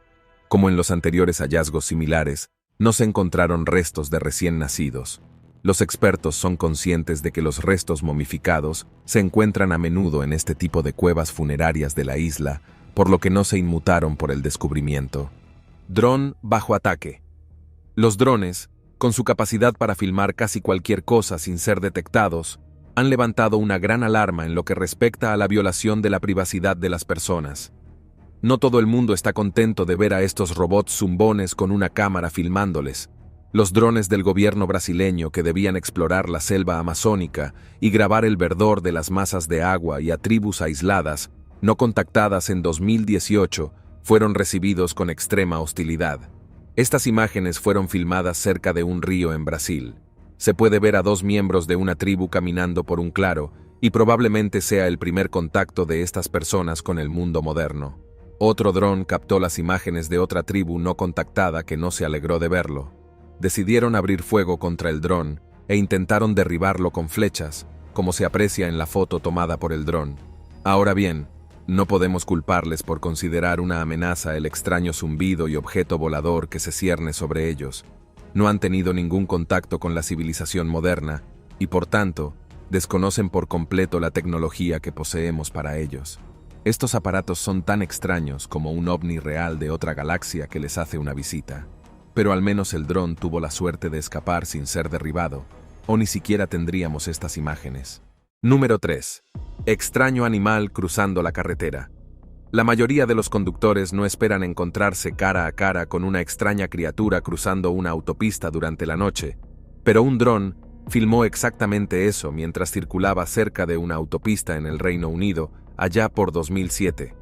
Como en los anteriores hallazgos similares, no se encontraron restos de recién nacidos. Los expertos son conscientes de que los restos momificados se encuentran a menudo en este tipo de cuevas funerarias de la isla, por lo que no se inmutaron por el descubrimiento. Dron bajo ataque. Los drones, con su capacidad para filmar casi cualquier cosa sin ser detectados, han levantado una gran alarma en lo que respecta a la violación de la privacidad de las personas. No todo el mundo está contento de ver a estos robots zumbones con una cámara filmándoles. Los drones del gobierno brasileño que debían explorar la selva amazónica y grabar el verdor de las masas de agua y a tribus aisladas, no contactadas en 2018, fueron recibidos con extrema hostilidad. Estas imágenes fueron filmadas cerca de un río en Brasil. Se puede ver a dos miembros de una tribu caminando por un claro, y probablemente sea el primer contacto de estas personas con el mundo moderno. Otro dron captó las imágenes de otra tribu no contactada que no se alegró de verlo. Decidieron abrir fuego contra el dron e intentaron derribarlo con flechas, como se aprecia en la foto tomada por el dron. Ahora bien, no podemos culparles por considerar una amenaza el extraño zumbido y objeto volador que se cierne sobre ellos. No han tenido ningún contacto con la civilización moderna y, por tanto, desconocen por completo la tecnología que poseemos para ellos. Estos aparatos son tan extraños como un ovni real de otra galaxia que les hace una visita. Pero al menos el dron tuvo la suerte de escapar sin ser derribado, o ni siquiera tendríamos estas imágenes. Número 3. Extraño animal cruzando la carretera. La mayoría de los conductores no esperan encontrarse cara a cara con una extraña criatura cruzando una autopista durante la noche, pero un dron filmó exactamente eso mientras circulaba cerca de una autopista en el Reino Unido, allá por 2007.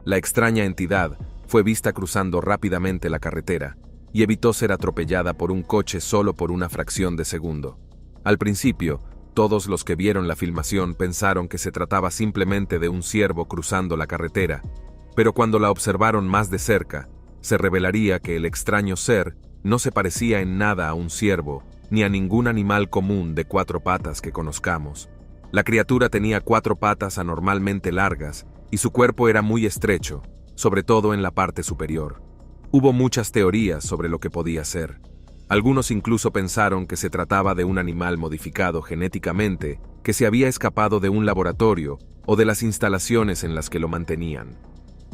La extraña entidad fue vista cruzando rápidamente la carretera y evitó ser atropellada por un coche solo por una fracción de segundo. Al principio, todos los que vieron la filmación pensaron que se trataba simplemente de un ciervo cruzando la carretera, pero cuando la observaron más de cerca, se revelaría que el extraño ser no se parecía en nada a un ciervo ni a ningún animal común de 4 patas que conozcamos. La criatura tenía 4 patas anormalmente largas y su cuerpo era muy estrecho, sobre todo en la parte superior. Hubo muchas teorías sobre lo que podía ser. Algunos incluso pensaron que se trataba de un animal modificado genéticamente que se había escapado de un laboratorio o de las instalaciones en las que lo mantenían.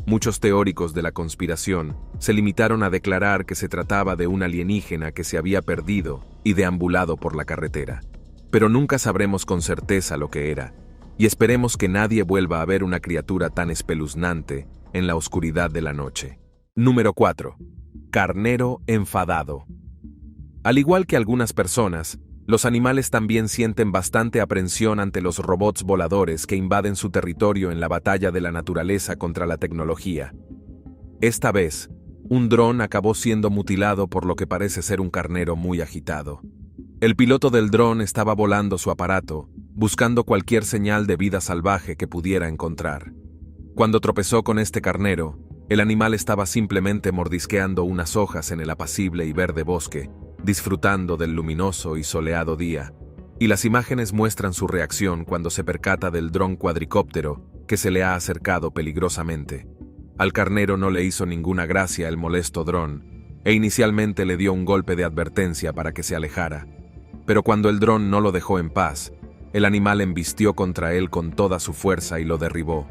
Muchos teóricos de la conspiración se limitaron a declarar que se trataba de un alienígena que se había perdido y deambulado por la carretera. Pero nunca sabremos con certeza lo que era, y esperemos que nadie vuelva a ver una criatura tan espeluznante en la oscuridad de la noche. Número 4. Carnero enfadado. Al igual que algunas personas, los animales también sienten bastante aprensión ante los robots voladores que invaden su territorio en la batalla de la naturaleza contra la tecnología. Esta vez, un dron acabó siendo mutilado por lo que parece ser un carnero muy agitado. El piloto del dron estaba volando su aparato, buscando cualquier señal de vida salvaje que pudiera encontrar. Cuando tropezó con este carnero, el animal estaba simplemente mordisqueando unas hojas en el apacible y verde bosque, disfrutando del luminoso y soleado día, y las imágenes muestran su reacción cuando se percata del dron cuadricóptero que se le ha acercado peligrosamente. Al carnero no le hizo ninguna gracia el molesto dron, e inicialmente le dio un golpe de advertencia para que se alejara. Pero cuando el dron no lo dejó en paz, el animal embistió contra él con toda su fuerza y lo derribó.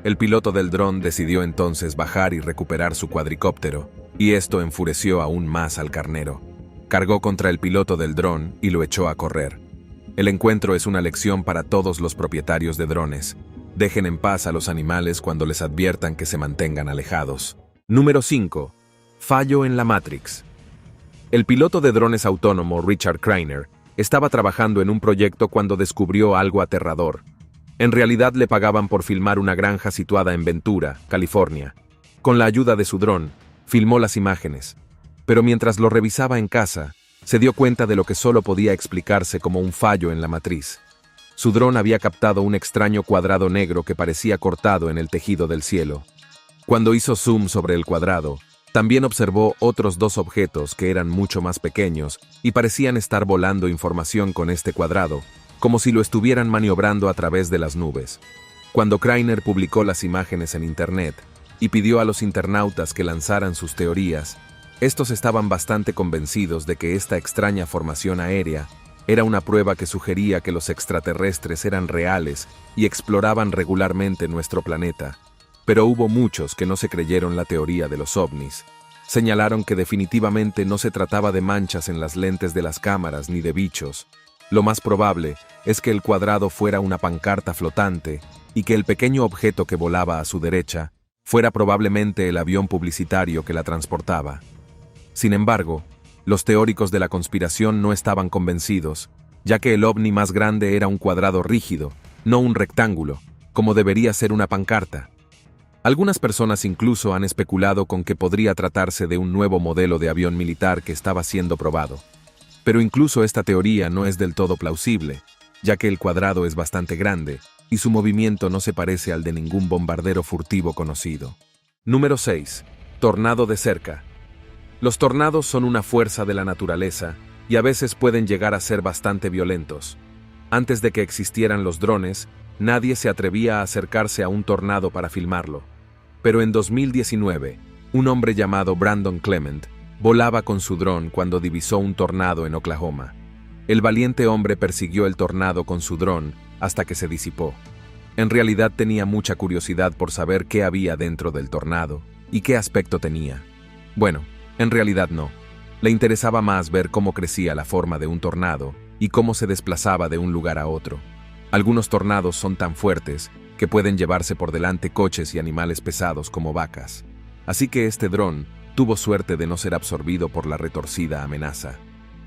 El piloto del dron decidió entonces bajar y recuperar su cuadricóptero, y esto enfureció aún más al carnero. Cargó contra el piloto del dron y lo echó a correr. El encuentro es una lección para todos los propietarios de drones. Dejen en paz a los animales cuando les adviertan que se mantengan alejados. Número 5. Fallo en la Matrix. El piloto de drones autónomo Richard Kreiner estaba trabajando en un proyecto cuando descubrió algo aterrador. En realidad le pagaban por filmar una granja situada en Ventura, California. Con la ayuda de su dron, filmó las imágenes. Pero mientras lo revisaba en casa, se dio cuenta de lo que solo podía explicarse como un fallo en la matriz. Su dron había captado un extraño cuadrado negro que parecía cortado en el tejido del cielo. Cuando hizo zoom sobre el cuadrado, también observó otros 2 objetos que eran mucho más pequeños y parecían estar volando información con este cuadrado, como si lo estuvieran maniobrando a través de las nubes. Cuando Kreiner publicó las imágenes en Internet y pidió a los internautas que lanzaran sus teorías, estos estaban bastante convencidos de que esta extraña formación aérea era una prueba que sugería que los extraterrestres eran reales y exploraban regularmente nuestro planeta. Pero hubo muchos que no se creyeron la teoría de los ovnis. Señalaron que definitivamente no se trataba de manchas en las lentes de las cámaras ni de bichos. Lo más probable es que el cuadrado fuera una pancarta flotante y que el pequeño objeto que volaba a su derecha fuera probablemente el avión publicitario que la transportaba. Sin embargo, los teóricos de la conspiración no estaban convencidos, ya que el ovni más grande era un cuadrado rígido, no un rectángulo, como debería ser una pancarta. Algunas personas incluso han especulado con que podría tratarse de un nuevo modelo de avión militar que estaba siendo probado. Pero incluso esta teoría no es del todo plausible, ya que el cuadrado es bastante grande y su movimiento no se parece al de ningún bombardero furtivo conocido. Número 6. Tornado de cerca. Los tornados son una fuerza de la naturaleza y a veces pueden llegar a ser bastante violentos. Antes de que existieran los drones, nadie se atrevía a acercarse a un tornado para filmarlo. Pero en 2019, un hombre llamado Brandon Clement volaba con su dron cuando divisó un tornado en Oklahoma. El valiente hombre persiguió el tornado con su dron hasta que se disipó. En realidad tenía mucha curiosidad por saber qué había dentro del tornado y qué aspecto tenía. Bueno, en realidad no. Le interesaba más ver cómo crecía la forma de un tornado y cómo se desplazaba de un lugar a otro. Algunos tornados son tan fuertes que pueden llevarse por delante coches y animales pesados como vacas. Así que este dron tuvo suerte de no ser absorbido por la retorcida amenaza.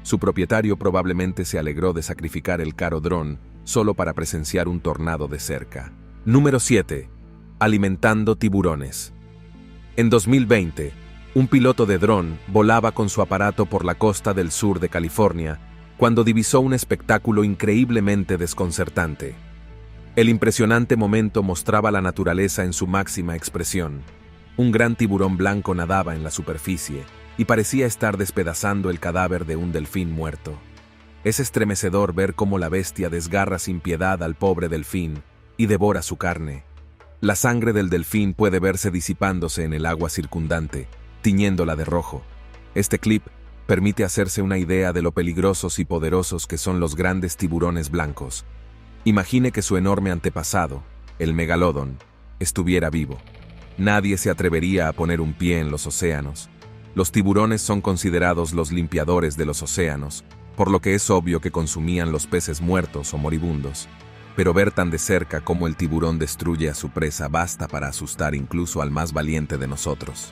Su propietario probablemente se alegró de sacrificar el caro dron solo para presenciar un tornado de cerca. Número 7. Alimentando tiburones. En 2020, un piloto de dron volaba con su aparato por la costa del sur de California cuando divisó un espectáculo increíblemente desconcertante. El impresionante momento mostraba la naturaleza en su máxima expresión. Un gran tiburón blanco nadaba en la superficie y parecía estar despedazando el cadáver de un delfín muerto. Es estremecedor ver cómo la bestia desgarra sin piedad al pobre delfín y devora su carne. La sangre del delfín puede verse disipándose en el agua circundante, tiñéndola de rojo. Este clip permite hacerse una idea de lo peligrosos y poderosos que son los grandes tiburones blancos. Imagine que su enorme antepasado, el megalodón, estuviera vivo. Nadie se atrevería a poner un pie en los océanos. Los tiburones son considerados los limpiadores de los océanos, por lo que es obvio que consumían los peces muertos o moribundos. Pero ver tan de cerca cómo el tiburón destruye a su presa basta para asustar incluso al más valiente de nosotros.